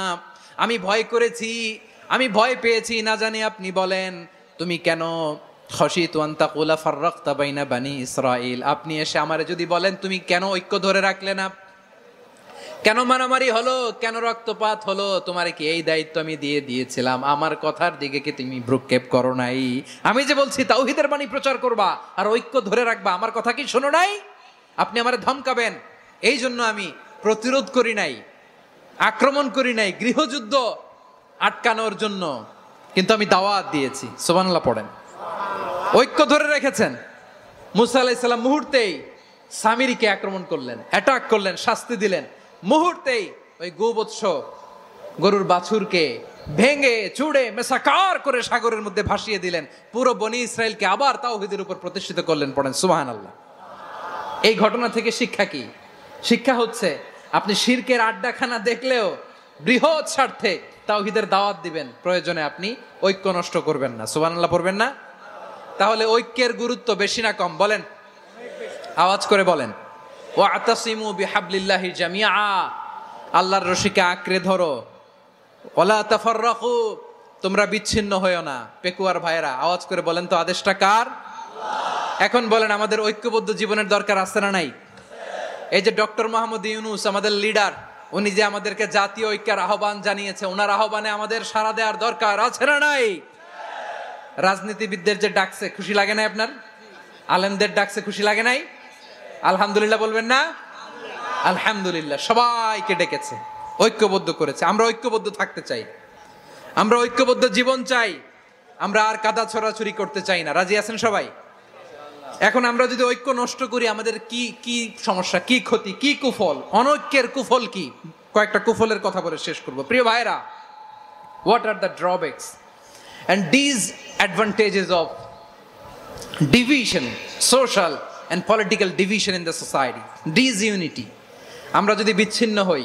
আমি ভয় করেছি, আমি ভয় পেয়েছি, না জানি আপনি বলেন তুমি কেন খশিতু আন তাকুলা ফাররাকতা বাইনা বানি ইসরাইল, আপনি এসে আমারে যদি বলেন তুমি কেন ঐক্য ধরে রাখলে না, কেন মারামারি হলো, কেন রক্তপাত হলো, তোমার কি এই দায়িত্ব আমি দিয়ে দিয়েছিলাম? আমার কথার দিকে কি তুমি ভ্রুক্ষেপ করো নাই? আমি যে বলছি তাওহীদের বাণী প্রচার করবা আর ঐক্য ধরে রাখবা, আমার কথা কি শোনো নাই? আপনি আমারে ধমকাবেন, এই জন্য আমি প্রতিরোধ করি নাই, আক্রমণ করি নাই, গৃহযুদ্ধ আটকানোর জন্য, কিন্তু আমি দাওয়াত দিয়েছি। সুবহানাল্লাহ পড়েন। ঐক্য ধরে রেখেছেন। মুসা আলাইহিস সালাম মুহূর্তেই সামিরীকে আক্রমণ করলেন, অ্যাটাক করলেন, শাস্তি দিলেন। মুহূর্তেই ওই গোবৎস গরুর বাছুরকে ভেঙে চুড়ে মেসাকার করে সাগরের মধ্যে ভাসিয়ে দিলেন। পুরো বনি ইসরায়েলকে আবার তাওহীদের উপর প্রতিষ্ঠিত করলেন। পড়েন সুবহানাল্লাহ। এই ঘটনা থেকে শিক্ষা কি? শিক্ষা হচ্ছে আপনি শিরকের আড্ডাখানা দেখলেও বৃহৎ স্বার্থে তাওহীদের দাওয়াত দিবেন, প্রয়োজনে আপনি ঐক্য নষ্ট করবেন না। সুবহানাল্লাহ পড়বেন না? তাহলে ঐক্যের গুরুত্ব বেশি না কম? বলেন, আওয়াজ করে বলেন। ওয়াতাসিমু বিহাবলিল্লাহি জামিআ, আল্লাহর রশিকে আঁকড়ে ধরো। ওয়ালা তাফাররাকু, তোমরা বিচ্ছিন্ন হয়ো না। পেকুয়ার ভাইরা আওয়াজ করে বলেন তো, আদেশটা কার? এখন বলেন আমাদের ঐক্যবদ্ধ জীবনের দরকার আছে না নাই? এই যে ডক্টর মোহাম্মদ ইউনূস আমাদের লিডার, উনি যে আমাদেরকে জাতীয় ঐক্যের আহ্বান জানিয়েছে, ওনার আহ্বানে আমাদের সাড়া দেওয়ার দরকার আছে না নাই? রাজনীতিবিদদের যে ডাকছে খুশি লাগে নাই আপনার? আলেমদের ডাকছে খুশি লাগে নাই? আলহামদুলিল্লাহ বলবেন না? আলহামদুলিল্লাহ। সবাইকে ডেকেছে, ঐক্যবদ্ধ করেছে। আমরা ঐক্যবদ্ধ থাকতে চাই, আমরা ঐক্যবদ্ধ জীবন চাই, আমরা আর কাদা ছড়াছড়ি করতে চাই না। রাজি আছেন সবাই? এখন আমরা যদি ঐক্য নষ্ট করি আমাদের কি কি সমস্যা, কি ক্ষতি, কি কুফল? অনৈক্যের কুফল কি? কয়েকটা কুফলের কথা বলে শেষ করব। প্রিয় ভাইরা, what are the drawbacks and disadvantages of division, social and political division in the society, disunity? আমরা যদি বিচ্ছিন্ন হই,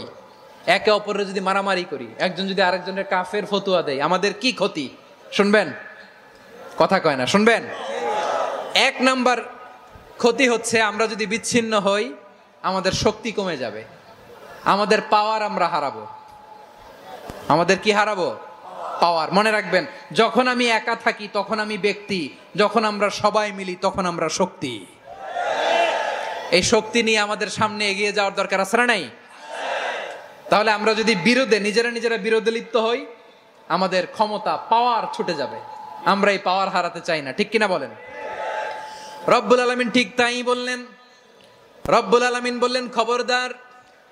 একে অপরের যদি মারামারি করি, একজন যদি আরেকজনের কাফের ফতোয়া দেয়, আমাদের কি ক্ষতি? শুনবেন? কথা কয় না, শুনবেন? এক নাম্বার ক্ষতি হচ্ছে আমরা যদি বিচ্ছিন্ন হই আমাদের শক্তি কমে যাবে, আমাদের পাওয়ার আমরা হারাবো। আমাদের কি হারাবো? পাওয়ার। মনে রাখবেন, যখন আমি একা থাকি তখন আমি ব্যক্তি, যখন আমরা সবাই মিলি তখন আমরা শক্তি। এই শক্তি নিয়ে আমাদের সামনে এগিয়ে যাওয়ার দরকার আছে না নাই? তাহলে আমরা যদি বিরোধে নিজেরা বিরোধে লিপ্ত হই আমাদের ক্ষমতা, পাওয়ার ছুটে যাবে। আমরা এই পাওয়ার হারাতে চাই না, ঠিক কিনা বলেন? রব্বুল আলামিন ঠিক তাই বললেন। রব্বুল আলামিন বললেন, খবরদার,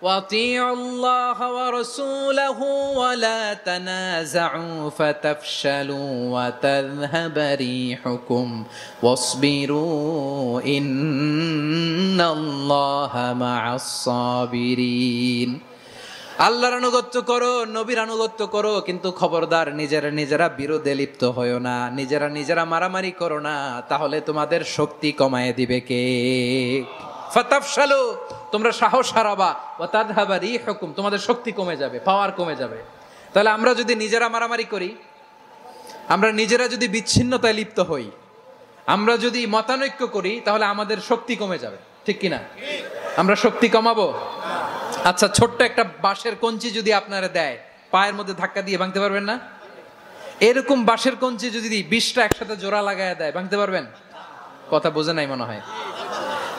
وَأَطِيعُوا اللَّهَ وَرَسُولَهُ وَلَا تَنَازَعُوا فَتَفْشَلُوا وَتَذْهَبَ رِيحُكُمْ وَاصْبِرُوا إِنَّ اللَّهَ مَعَ الصَّابِرِينَ। আল্লাহর আনুগত্য করো, নবীর আনুগত্য করো, কিন্তু খবরদার নিজেরা নিজেরা বিরোধে লিপ্ত হয়েও না, নিজেরা নিজেরা মারামারি করো না, তাহলে তোমাদের শক্তি কমায় দিবে কে? ফাতাফশালু, তোমরা সাহস হারাবা, ওয়া তাযহাবা রিহুকুম, তোমাদের শক্তি কমে যাবে, পাওয়ার কমে যাবে। তাহলে আমরা যদি নিজেরা মারামারি করি, আমরা নিজেরা যদি বিচ্ছিন্নতায় লিপ্ত হই, আমরা যদি মতানৈক্য করি, তাহলে আমাদের শক্তি কমে যাবে, ঠিক কিনা? আমরা শক্তি কমাবো? আচ্ছা, ছোট্ট একটা বাঁশের কঞ্চি যদি আপনারা দেয়, পায়ের মধ্যে ধাক্কা দিয়ে ভাঙতে পারবেন না? এরকম বাঁশের কঞ্চি যদি 20টা একসাথে জোড়া লাগায় দেয়, ভাঙতে পারবেন? কথা বোঝে নাই মনে হয়।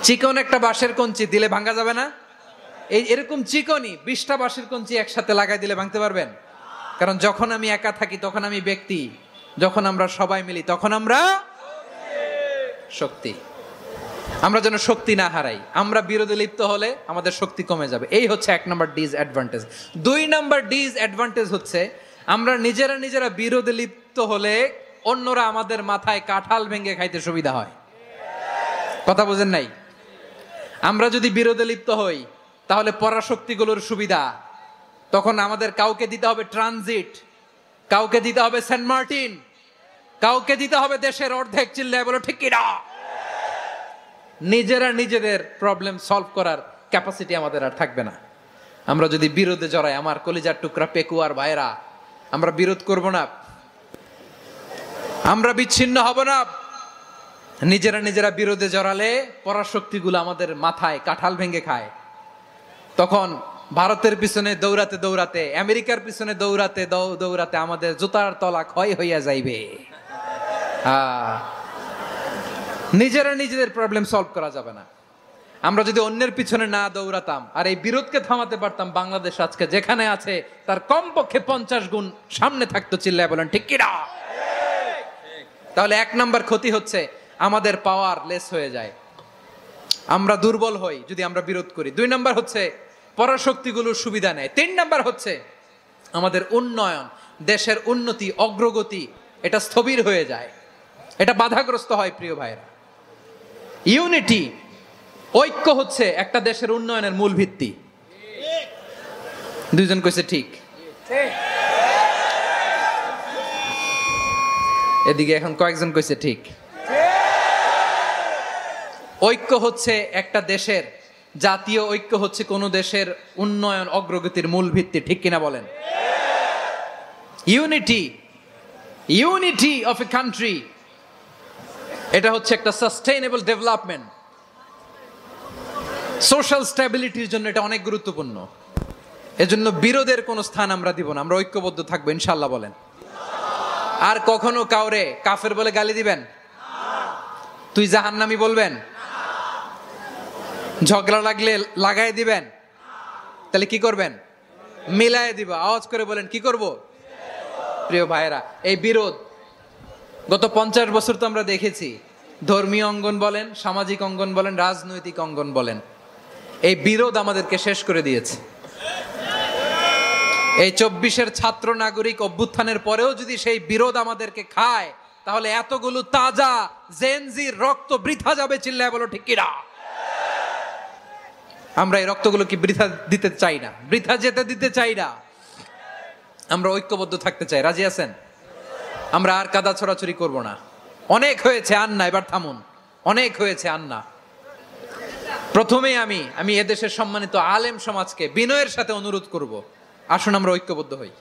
চিকন একটা বাঁশের কঞ্চি দিলে ভাঙা যাবে না? এরকম চিকনই 20টা বাঁশের কঞ্চি একসাথে লাগাই দিলে ভাঙতে পারবেন? কারণ যখন আমি একা থাকি তখন আমি ব্যক্তি, যখন আমরা সবাই মিলি তখন আমরা শক্তি। আমরা যেন শক্তি না হারাই। আমরা বিরোধে লিপ্ত হলে আমাদের শক্তি কমে যাবে। এই হচ্ছে 1 নম্বর ডিসঅ্যাডভান্টেজ। 2 নম্বর ডিসঅ্যাডভান্টেজ হচ্ছে আমরা নিজেরা নিজেরা বিরোধে লিপ্ত হলে অন্যরা আমাদের মাথায় কাঁঠাল ভেঙে খাইতে সুবিধা হয়। কথা বোঝেন নাই? আমরা যদি বিরোধে লিপ্ত হই তাহলে পরাশক্তিগুলোর সুবিধা, তখন আমাদের কাউকে দিতে হবে ট্রানজিট, কাউকে দিতে হবে সেন্ট মার্টিন, কাউকে দিতে হবে দেশের অর্ধেক। চিল্লায় বলো ঠিক কিনা? নিজেরা নিজেদের প্রবলেম সলভ করার ক্যাপাসিটি আমাদের আর থাকবে না। আমরা যদি বিরোধে জড়াই, আমার কলিজার টুকরা পেকুয়ার ভাইরা, আমরা বিরোধ করব না, আমরা বিচ্ছিন্ন হব না। নিজেরা নিজেরা বিরোধে জড়ালে পরাশক্তিগুলো আমাদের মাথায় কাঁঠাল ভেঙে খায়। তখন ভারতের পিছনে দৌড়াতে দৌড়াতে, আমেরিকার পিছনে দৌড়াতে দৌড়াতে আমাদের জুতার তলা ক্ষয় হইয়া যাইবে। নিজেরা নিজেদের প্রবলেম সলভ করা যাবে না। আমরা যদি অন্যের পিছনে না দৌড়াতাম আর এই বিরোধকে থামাতে পারতাম, বাংলাদেশ আজকে যেখানে আছে তার কমপক্ষে 50 গুণ সামনে থাকতো। চিল্লায় বলেন ঠিক কিনা? তাহলে 1 নাম্বার ক্ষতি হচ্ছে আমাদের পাওয়ার লেস হয়ে যায়, আমরা দুর্বল হই যদি আমরা বিরোধ করি। 2 নাম্বার হচ্ছে পরাশক্তিগুলোর সুবিধা নেয়। 3 নাম্বার হচ্ছে আমাদের উন্নয়ন, দেশের উন্নতি, অগ্রগতি, এটা স্থবির হয়ে যায়, এটা বাধাগ্রস্ত হয়। প্রিয় ভাইরা, ইউনিটি, ঐক্য হচ্ছে একটা দেশের উন্নয়নের মূল ভিত্তি। 2 জন কইছে ঠিক। এদিকে এখন কয়েকজন কইছে ঠিক। ঐক্য হচ্ছে একটা দেশের, জাতীয় ঐক্য হচ্ছে কোন দেশের উন্নয়ন অগ্রগতির মূল ভিত্তি, ঠিক কিনা বলেন? Unity, unity of a country, এটা হচ্ছে একটা সাস্টেইনেবল ডেভেলপমেন্ট, সোশ্যাল স্ট্যাবিলিটির জন্য এটা অনেক গুরুত্বপূর্ণ। এজন্য বিরোধের কোনো স্থান আমরা দিব না, আমরা ঐক্যবদ্ধ থাকবো ইনশাআল্লাহ বলেন। আর কখনো কাউরে কাফের বলে গালি দিবেন? তুই জাহান্নামী বলবেন? ঝগড়া লাগলে লাগাই দিবেন? তাহলে কি করবেন? মিলায় দিব। আওয়াজ করে বলেন কি করব? প্রিয় ভাইয়েরা, এই বিরোধ গত 50 বছর তো আমরা দেখেছি, ধর্মীয় অঙ্গন বলেন, সামাজিক অঙ্গন বলেন, রাজনৈতিক অঙ্গন বলেন, এই বিরোধ আমাদেরকে শেষ করে দিয়েছে। এই 24-এর ছাত্র নাগরিক অভ্যুত্থানের পরেও যদি সেই বিরোধ আমাদেরকে খায়, তাহলে এতগুলো তাজা জেনজির রক্ত বৃথা যাবে। চিল্লায় বলো ঠিক কিনা? আমরা এই রক্তগুলো কি বৃথা দিতে চাই না, বৃথা যেতে দিতে চাই না। আমরা ঐক্যবদ্ধ থাকতে চাই। রাজি আছেন? আমরা আর কাদা ছড়াছড়ি করব না। অনেক হয়েছে, আন্না, এবার থামুন। অনেক হয়েছে, আন্না। প্রথমেই আমি এদেশের সম্মানিত আলেম সমাজকে বিনয়ের সাথে অনুরোধ করব, আসুন আমরা ঐক্যবদ্ধ হই।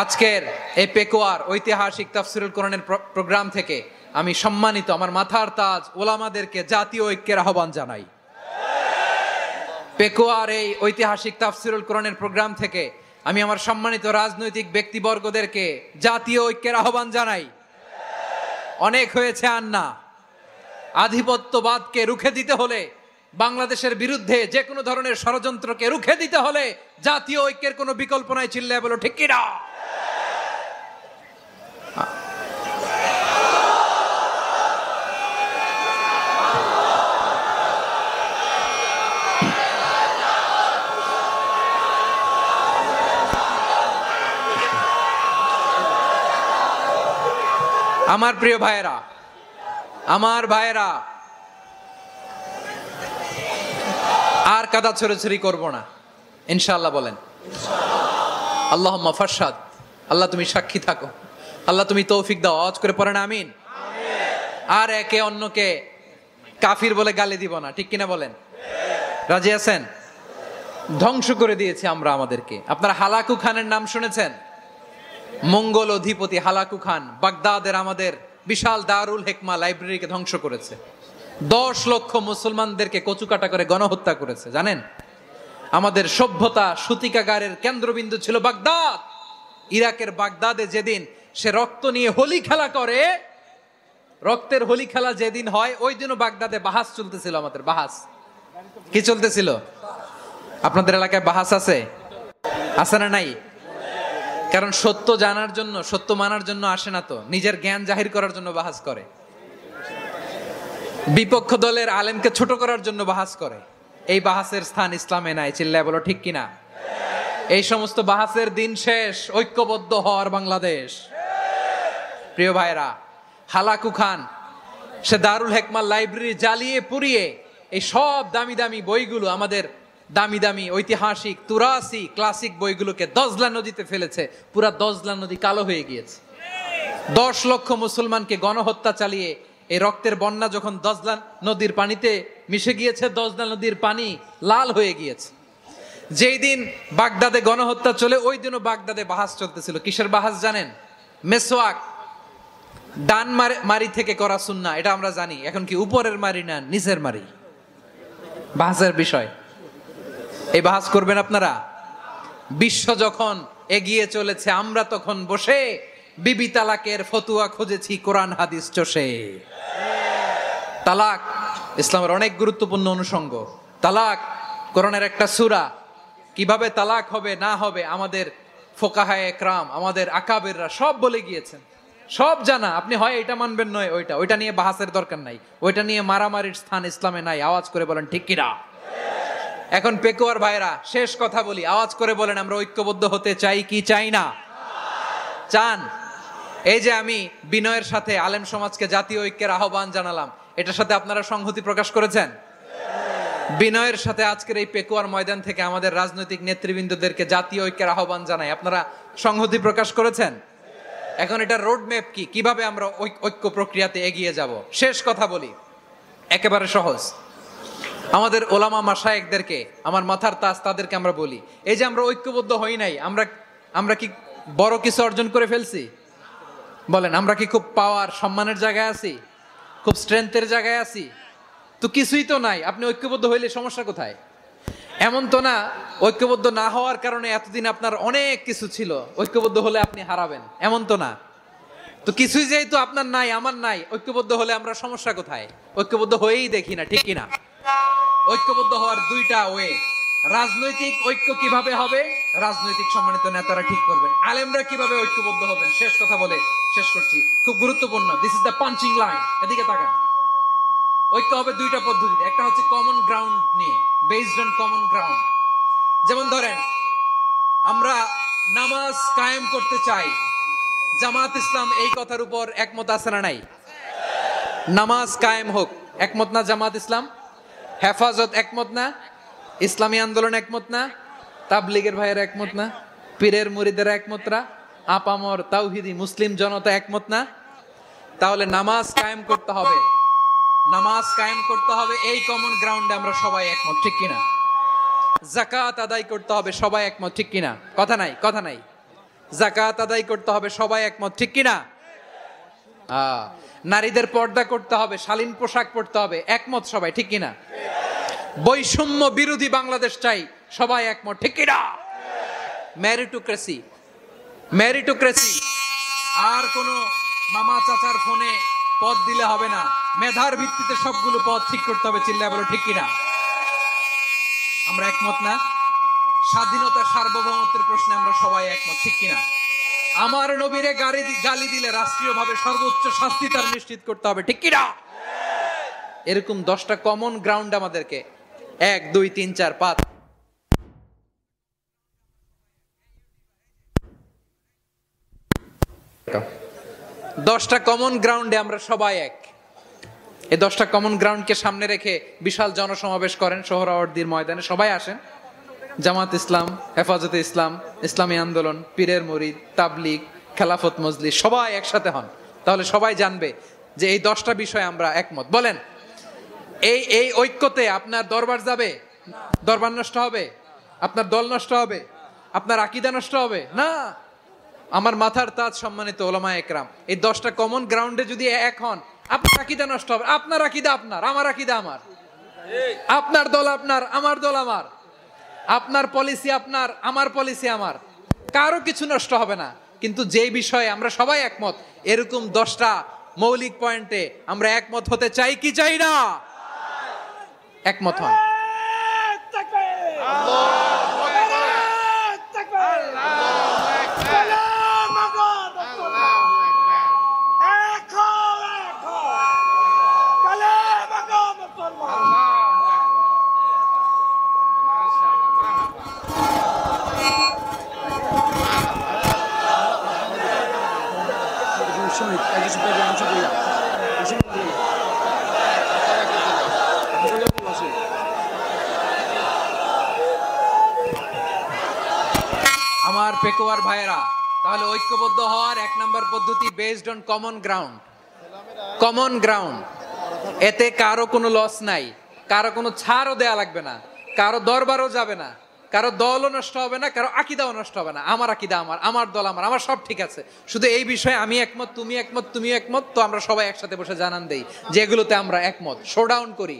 আজকের এই পেকুয়ার ঐতিহাসিক তাফসিরুল কোরআনের প্রোগ্রাম থেকে আমি সম্মানিত আমার মাথার তাজ ওলামাদেরকে জাতীয় ঐক্যের আহ্বান জানাই। পেকুয়ার এই ঐতিহাসিক তাফসিরুল কোরআনের প্রোগ্রাম থেকে আমি আমার সম্মানিত রাজনৈতিক ব্যক্তিবর্গদেরকে জাতীয় ঐক্যের আহ্বান জানাই। অনেক হয়েছে, আন্না। আধিপত্যবাদকে রুখে দিতে হলে, বাংলাদেশের বিরুদ্ধে যে কোনো ধরনের ষড়যন্ত্রকে রুখে দিতে হলে জাতীয় ঐক্যের কোনো বিকল্প নাই। চিল্লায় বলো ঠিক কিনা? আমার প্রিয় ভাইয়েরা, আমার ভাইয়েরা, আর কাদা ছড়াছড়ি করব না, ইনশাআল্লাহ বলেন। আল্লাহুম্মা ফাশহাদ, আল্লাহ তুমি সাক্ষী থাকো, আল্লাহ তুমি তৌফিক দাও। আওয়াজ করে পড়েন আমিন। আর একে অন্যকে কাফির বলে গালি দিব না, ঠিক কিনা বলেন? রাজি আছেন? ধ্বংস করে দিয়েছি আমরা আমাদেরকে। আপনারা হালাকু খানের নাম শুনেছেন? মঙ্গল অধিপতি হালাকু খান বাগদাদের আমাদের বিশাল দারুল হিকমা লাইব্রেরিকে ধ্বংস করেছে। 10 লক্ষ মুসলমানদেরকে কচুকাটা করে গণহত্যা করেছে, জানেন? আমাদের সভ্যতা সূতিকাগারের কেন্দ্রবিন্দু ছিল বাগদাদ। ইরাকের বাগদাদে যেদিন সে রক্ত নিয়ে হোলি খেলা করে, রক্তের হোলি খেলা যেদিন হয়, ওই দিনও বাগদাদে বাহাস চলতেছিল। আমাদের বাহাস কি চলতেছিল? আপনাদের এলাকায় বাহাস আছে? আছে না নাই? কারণ সত্য জানার জন্য, সত্য মানার জন্য আসে না তো, নিজের জ্ঞান জাহির করার জন্য বাহাস করে। বিপক্ষ দলের আলেমকে ছোট করার জন্য বাহাস করে। এই বাহাসের স্থান ইসলামে নাই, চিল্লায় বলো ঠিক কিনা? এই সমস্ত বাহাসের দিন শেষ, ঐক্যবদ্ধ হওয়ার বাংলাদেশ। প্রিয় ভাইরা, হালাকু খান সে দারুল হিকমা লাইব্রেরি জ্বালিয়ে পুড়িয়ে এই সব দামি দামি বইগুলো, আমাদের দামি দামি ঐতিহাসিক তুরাসি ক্লাসিক বইগুলোকে দজলা নদীতে ফেলেছে। পুরা দজলা নদী কালো হয়ে গিয়েছে। 10 লক্ষ মুসলমানকে গণহত্যা চালিয়ে এই রক্তের বন্যা যখন দজলা নদীর পানিতে মিশে গিয়েছে, দজলা নদীর পানি লাল হয়ে গিয়েছে। যেই দিন বাগদাদে গণহত্যা চলে, ওই দিনও বাগদাদে বাহাস চলতেছিল। কিসের বাহাস জানেন? মেসওয়াক, ডান মারি থেকে করা সুন্নাহ, এটা আমরা জানি। এখন কি উপরের মারি না নিচের মারি? বাহাসের বিষয়। এই বাহাস করবেন আপনারা? বিশ্ব যখন এগিয়ে চলেছে, আমরা তখন বসে বিবি তালাকের ফতুয়া খুঁজেছি কোরআন হাদিস চষে। তালাক ইসলামের অনেক গুরুত্বপূর্ণ অনুষঙ্গ। তালাক কোরআনের একটা সূরা। কিভাবে তালাক হবে না হবে আমাদের ফোকাহায়ে একরাম, আমাদের আকাবেররা সব বলে গিয়েছেন, সব জানা। আপনি হয় এটা মানবেন, নয় ওইটা। ওইটা নিয়ে বাহাসের দরকার নাই, ওইটা নিয়ে মারামারির স্থান ইসলামে নাই। আওয়াজ করে বলেন ঠিক কিনা? এখন পেকুয়ার ভাইরা, শেষ কথা বলি, আওয়াজ করে বলেন আমরা ঐক্যবদ্ধ হতে চাই কি চাই না? চান? এই যে আমি বিনয়ের সাথে আলেম সমাজকে জাতীয় ঐক্যের আহ্বান জানালাম, এটার সাথে আপনারা সংহতি প্রকাশ করেছেন? বিনয়ের সাথে আজকের এই পেকুয়ার ময়দান থেকে আমাদের রাজনৈতিক নেতৃবৃন্দদেরকে জাতীয় ঐক্যের আহ্বান জানাই, আপনারা সংহতি প্রকাশ করেছেন? এখন এটা রোড ম্যাপ কি, কিভাবে আমরা ঐক্য প্রক্রিয়াতে এগিয়ে যাব? শেষ কথা বলি, একেবারে সহজ। আমাদের ওলামা মাশায়েখদেরকে, আমার মাথার তাজ, তাদেরকে আমরা বলি, এই যে আমরা ঐক্যবদ্ধ হই নাই, আমরা কি বড় কিছু অর্জন করে ফেলছি? বলেন, আমরা কি খুব পাওয়ার সম্মানের জায়গায় আছি? খুব স্ট্রেংথের জায়গায় আছি? তো কিছুই তো নাই। আপনি ঐক্যবদ্ধ হইলে সমস্যা কোথায়? এমন তো না ঐক্যবদ্ধ না হওয়ার কারণে এতদিন আপনার অনেক কিছু ছিল, ঐক্যবদ্ধ হলে আপনি হারাবেন, এমন তো না। তো কিছুই যেহেতু আপনার নাই, আমার নাই, ঐক্যবদ্ধ হলে আমরা সমস্যা কোথায়? ঐক্যবদ্ধ হয়েই দেখি না, ঠিক কিনা? ঐক্যবদ্ধ হওয়ার দুইটা ওয়ে। রাজনৈতিক ঐক্য কিভাবে হবে? রাজনৈতিক সম্মানিত নেতারা ঠিক করবেন। আলেমরা কিভাবে ঐক্যবদ্ধ হবেন? শেষ কথা বলে শেষ করছি, খুব গুরুত্বপূর্ণ। This is the punching line. এদিকে তাকান। ঐক্য হবে দুইটা পদ্ধতিতে। একটা হচ্ছে কমন গ্রাউন্ড নিয়ে, বেসড অন কমন গ্রাউন্ড। যেমন ধরেন, আমরা নামাজ কায়েম করতে চাই, জামাত ইসলাম এই কথার উপর একমত আছে না নাই? নামাজ কায়েম হোক, একমত না জামাত ইসলাম? হেফাজত একমত না? ইসলামী আন্দোলন একমত না? তাবলীগের ভাইয়েরা একমত না? পীরের মুরিদেরা একমত না? আপামর তাওহীদি মুসলিম জনতা একমত না? তাহলে নামাজ কায়েম করতে হবে, নামাজ কায়েম করতে হবে এই কমন গ্রাউন্ডে আমরা সবাই একমত, ঠিক কিনা? যাকাত আদায় করতে হবে, সবাই একমত, ঠিক কিনা? কথা নাই, কথা নাই। যাকাত আদায় করতে হবে, সবাই একমত, ঠিক কিনা? নারীদের পর্দা করতে হবে, শালীন পোশাক পরতে হবে, একমত সবাই, ঠিক কিনা? বৈষম্য বিরোধী বাংলাদেশ চাই, সবাই একমত, ঠিক কিনা? মেরিটোক্রেসি, মেরিটোক্রেসি, আর কোন মামা চাচার ফোনে পদ দিলে হবে না, মেধার ভিত্তিতে সবগুলো পদ ঠিক করতে হবে, চিল্লায় বলো ঠিক কিনা? আমরা একমত না? স্বাধীনতা সার্বভৌমত্বের প্রশ্নে আমরা সবাই একমত, ঠিক কিনা? আমার নবীরে গালি দিলে রাষ্ট্রীয়ভাবে সর্বোচ্চ শাস্তি তার নিশ্চিত করতে হবে, ঠিক কিনা? এরকম 10টা কমন গ্রাউন্ড আমাদেরকে 1 2 3 4 5 10টা কমন গ্রাউন্ডে আমরা সবাই এক। এই 10টা কমন গ্রাউন্ডকে সামনে রেখে বিশাল জনসমাবেশ করেন সোহরাওয়ার্দীর ময়দানে, সবাই আসেন। জামাত ইসলাম, হেফাজতে ইসলাম, ইসলামী আন্দোলন, পীরের মুরিদ, তাবলিগ, খেলাফত মজলিস, সবাই একসাথে হন। তাহলে সবাই জানবে যে এই 10টা বিষয়ে আমরা একমত। বলেন, এই ঐক্যতে আপনার দরবার যাবে? দরবার নষ্ট হবে? আপনার দল নষ্ট হবে? আপনার আকীদা নষ্ট হবে? না। আমার মাথার তাজ সম্মানিত ওলামায়ে একরাম, এই 10টা কমন গ্রাউন্ডে যদি এক হন, আপনার আকীদা নষ্ট হবে? আপনার আকীদা আপনার, আমার আকীদা আমার, আপনার দল আপনার, আমার দল আমার, আপনার পলিসি আপনার, আমার পলিসি আমার, কারো কিছু নষ্ট হবে না। কিন্তু যে বিষয়ে আমরা সবাই একমত, এরকম 10টা মৌলিক পয়েন্টে আমরা একমত হতে চাই কি চাই না? একমত হন। আমার পেকুয়ার ভাইয়েরা, তাহলে ঐক্যবদ্ধ হওয়ার 1 নম্বর পদ্ধতি based on common ground. Common ground, এতে কারো কোনো লস নাই, কারো কোনো ছাড়ও দেয়া লাগবে না, কারো দরবারও যাবে না, কারো দলও নষ্ট হবে না, কারো আকীদাও নষ্ট হবে না। আমার আকীদা আমার, আমার দল আমার, আমার সব ঠিক আছে। শুধু এই বিষয়ে আমি একমত, তুমি একমত, তুমিও একমত, তো আমরা সবাই একসাথে বসে জানান দেই যে এগুলোতে আমরা একমত। শোডাউন করি।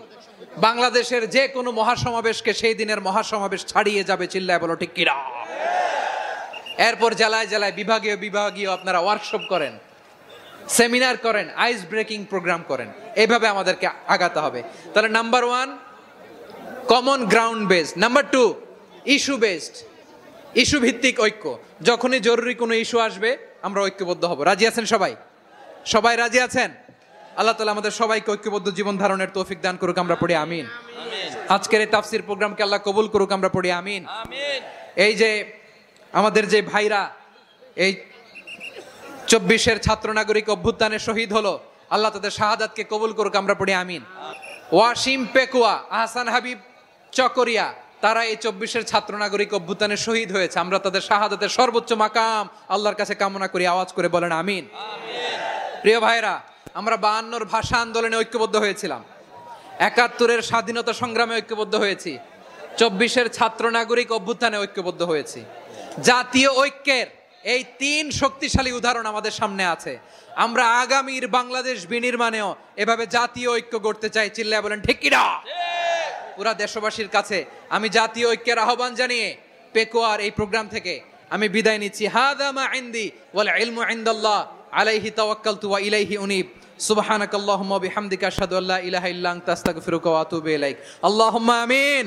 বাংলাদেশের যে কোনো মহাসমাবেশকে সেই দিনের মহাসমাবেশ ছাড়িয়ে যাবে। চিল্লায় বলো ঠিক কিনা? এরপর জেলায় জেলায় বিভাগীয় আপনারা ওয়ার্কশপ করেন, সেমিনার করেন, আইস ব্রেকিং প্রোগ্রাম করেন। এইভাবে আমাদেরকে আগাতে হবে। তাহলে number 1 common ground based. Number 2 issue based, issue ভিত্তিক ঐক্য। যখনই জরুরি কোনো ইস্যু আসবে আমরা ঐক্যবদ্ধ হব। রাজি আছেন সবাই? সবাই রাজি আছেন? আল্লাহ তাআলা আমাদের সবাইকে ঐক্যবদ্ধ জীবন ধারণের তৌফিক দান করুক, আমরা পড়ি আমিন। আজকের এই তাফসীর প্রোগ্রামকে আল্লাহ কবুল করুক, আমরা পড়ি আমিন। এই যে আমাদের যে ভাইরা এই 24-এর ছাত্র নাগরিক অভ্যুত্থানে শহীদ হলো, আল্লাহ তাদের শাহাদাতকে কবুল করুক, আমরা পড়ি আমিন। ওয়াসিম পেকুয়া, আহসান হাবিব চকরিয়া, তারা এই 24-এর ছাত্র নাগরিক অভ্যুত্থানে শহীদ হয়েছে। আমরা তাদের শাহাদাতের সর্বোচ্চ মাকাম আল্লাহর কাছে কামনা করি। আওয়াজ করে বলেন আমিন। প্রিয় ভাইরা, আমরা 52-র ভাষা আন্দোলনে ঐক্যবদ্ধ হয়েছিলাম, 71-এর স্বাধীনতা সংগ্রামে ঐক্যবদ্ধ হয়েছি, 24-এর ছাত্র নাগরিক অভ্যুত্থানে ঐক্যবদ্ধ হয়েছি। জাতীয় ঐক্যের এই 3 শক্তিশালী উদাহরণ আমাদের সামনে আছে। আমরা আগামীর বাংলাদেশ বিনির্মাণেও এভাবে জাতীয় ঐক্য গড়তে চাই। চিল্লায় বলেন ঠিক কিনা? পুরা দেশবাসীর কাছে আমি জাতীয় ঐক্যের আহ্বান জানিয়ে পেকুয়ার এই প্রোগ্রাম থেকে আমি বিদায় নিচ্ছি। হাদা মা ইনদি ওয়াল ইলমু ইনদাল্লাহ আলাইহি তাওয়াক্কালতু ওয়া ইলাইহি উনীব। সুবহানাকাল্লাহুম্মা ওয়া বিহামদিকা আশহাদু আল্লা ইলাহা ইল্লা আনতা আস্তাগফিরুকা ওয়া আতুবু ইলাইক। আল্লাহুম্মা আমিন।